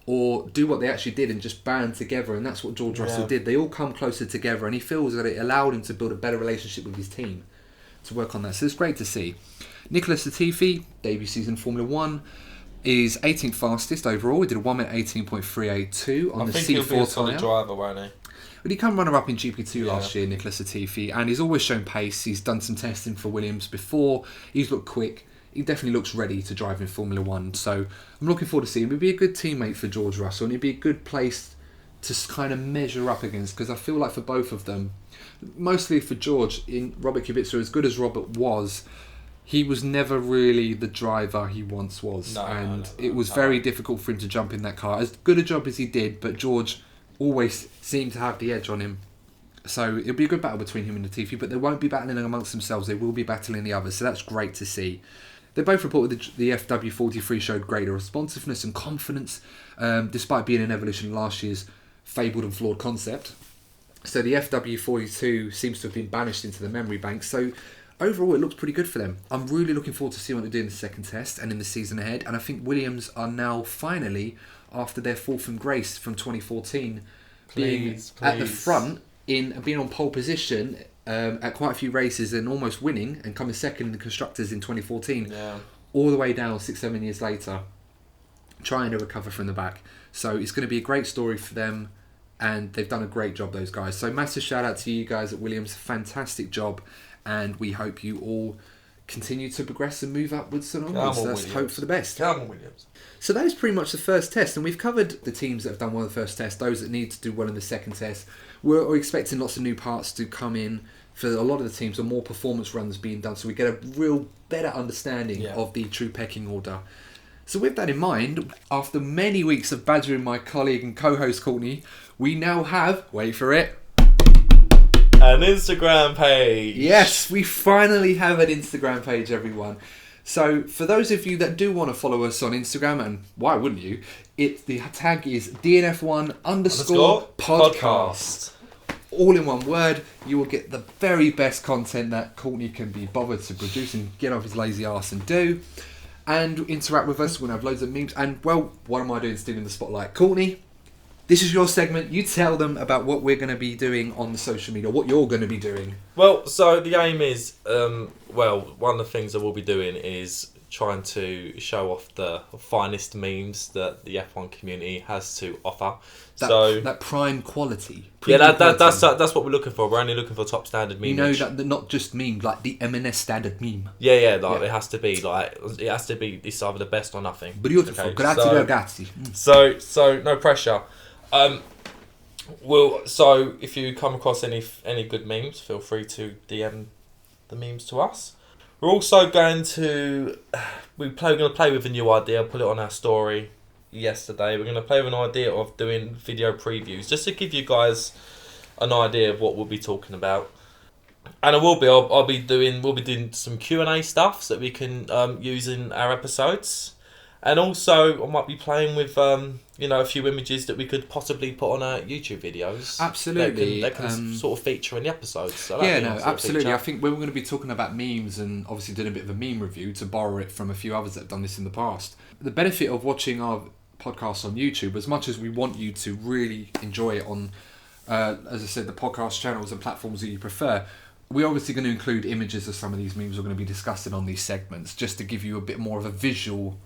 or do what they actually did and just band together, and that's what George Russell did. They all come closer together, and he feels that it allowed him to build a better relationship with his team to work on that. So it's great to see. Nicholas Latifi, debut season Formula 1. is 18th fastest overall. He did a 1 minute 18.382 on the I think he'll be a C4 solid tyre. driver, won't he? But he came runner-up in GP2 last year, Nicholas Latifi, and he's always shown pace. He's done some testing for Williams before. He's looked quick. He definitely looks ready to drive in Formula 1. So I'm looking forward to seeing him. He'd be a good teammate for George Russell, and he'd be a good place to kind of measure up against, because I feel like for both of them, mostly for George, in Robert Kubica, as good as Robert was, he was never really the driver he once was. It was very difficult for him to jump in that car. As good a job as he did, but George always seemed to have the edge on him. So it'll be a good battle between him and Latifi, but they won't be battling amongst themselves. They will be battling the others, so that's great to see. They both reported the FW43 showed greater responsiveness and confidence, despite being an evolution of last year's fabled and flawed concept. So the FW42 seems to have been banished into the memory bank. So overall, it looks pretty good for them. I'm really looking forward to seeing what they do in the second test and in the season ahead. And I think Williams are now finally, after their fall from grace from 2014, being at the front, in being on pole position at quite a few races and almost winning and coming second in the Constructors in 2014, all the way down 6-7 years later, trying to recover from the back. So it's going to be a great story for them, and they've done a great job, those guys. So massive shout out to you guys at Williams. Fantastic job, and we hope you all continue to progress and move upwards and onwards. Let's hope for the best. Come on, Williams. So that is pretty much the first test, and we've covered the teams that have done well in the first test, those that need to do well in the second test. We're expecting lots of new parts to come in for a lot of the teams, or more performance runs being done, so we get a real better understanding of the true pecking order. So with that in mind, after many weeks of badgering my colleague and co-host Courtney, we now have, wait for it, an Instagram page. Yes, we finally have an Instagram page, everyone. So for those of you that do want to follow us on Instagram, and why wouldn't you, the tag is DNF1 underscore podcast. All in one word. You will get the very best content that Courtney can be bothered to produce and get off his lazy arse and do. And interact with us. We're going to have loads of memes. And, well, what am I doing stealing the spotlight? Courtney, this is your segment. You tell them about what we're going to be doing on the social media, what you're going to be doing. Well, so the aim is, one of the things that we'll be doing is trying to show off the finest memes that the F1 community has to offer. That prime quality. That's what we're looking for. We're only looking for top standard meme. You know, that not just meme, like the M&S standard meme. It has to be it's either the best or nothing. Beautiful. Okay, grazie ragazzi. So no pressure. So if you come across any good memes, feel free to DM the memes to us. We're also going to play with a new idea. Put it on our story yesterday. We're going to play with an idea of doing video previews, just to give you guys an idea of what we'll be talking about. And we'll be doing some Q&A stuff so that we can use in our episodes. And also, I might be playing with a few images that we could possibly put on our YouTube videos. Absolutely, that can sort of feature in the episodes. So absolutely. I think we're going to be talking about memes and obviously doing a bit of a meme review to borrow it from a few others that have done this in the past. The benefit of watching our podcast on YouTube, as much as we want you to really enjoy it on, as I said, the podcast channels and platforms that you prefer, we're obviously going to include images of some of these memes we're going to be discussing on these segments, just to give you a bit more of a visual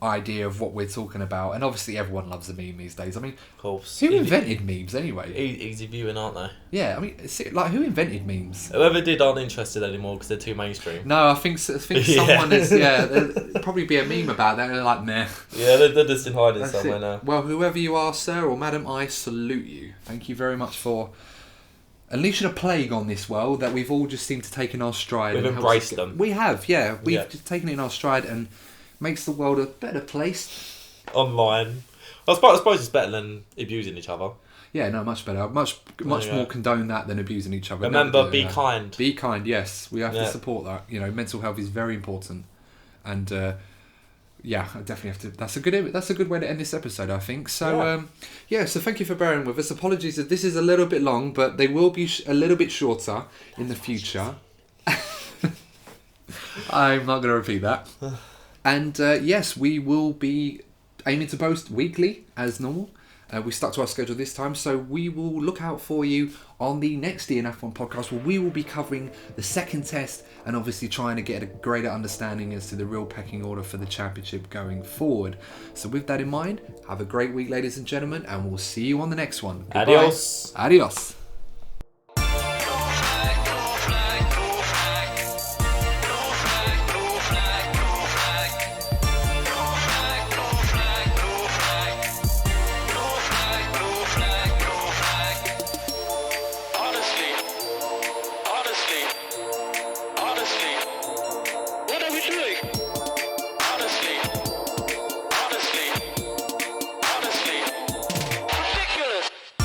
idea of what we're talking about. And obviously everyone loves a meme these days. I mean, of course, who invented memes anyway? Easy viewing, aren't they? Yeah, I mean, who invented memes? Whoever did aren't interested anymore because they're too mainstream. No, I think someone is. There'll probably be a meme about that. And they're like, meh. Yeah, they're just in hiding somewhere now. Well, whoever you are, sir or madam, I salute you. Thank you very much for unleashing a plague on this world that we've all just seemed to take in our stride. We've embraced them. We have, yeah. We've just taken it in our stride and makes the world a better place. Online. I suppose it's better than abusing each other. Yeah, no, much better. Much more condone that than abusing each other. Remember, be kind. Be kind, yes. We have to support that. You know, mental health is very important. And, I definitely have to. That's a good way to end this episode, I think. So, so thank you for bearing with us. Apologies if this is a little bit long, but they will be a little bit shorter in the future. I'm not going to repeat that. And yes, we will be aiming to post weekly as normal. We stuck to our schedule this time, so we will look out for you on the next DNF1 podcast, where we will be covering the second test and obviously trying to get a greater understanding as to the real pecking order for the championship going forward. So with that in mind, have a great week, ladies and gentlemen, and we'll see you on the next one. Goodbye. Adios. Adios.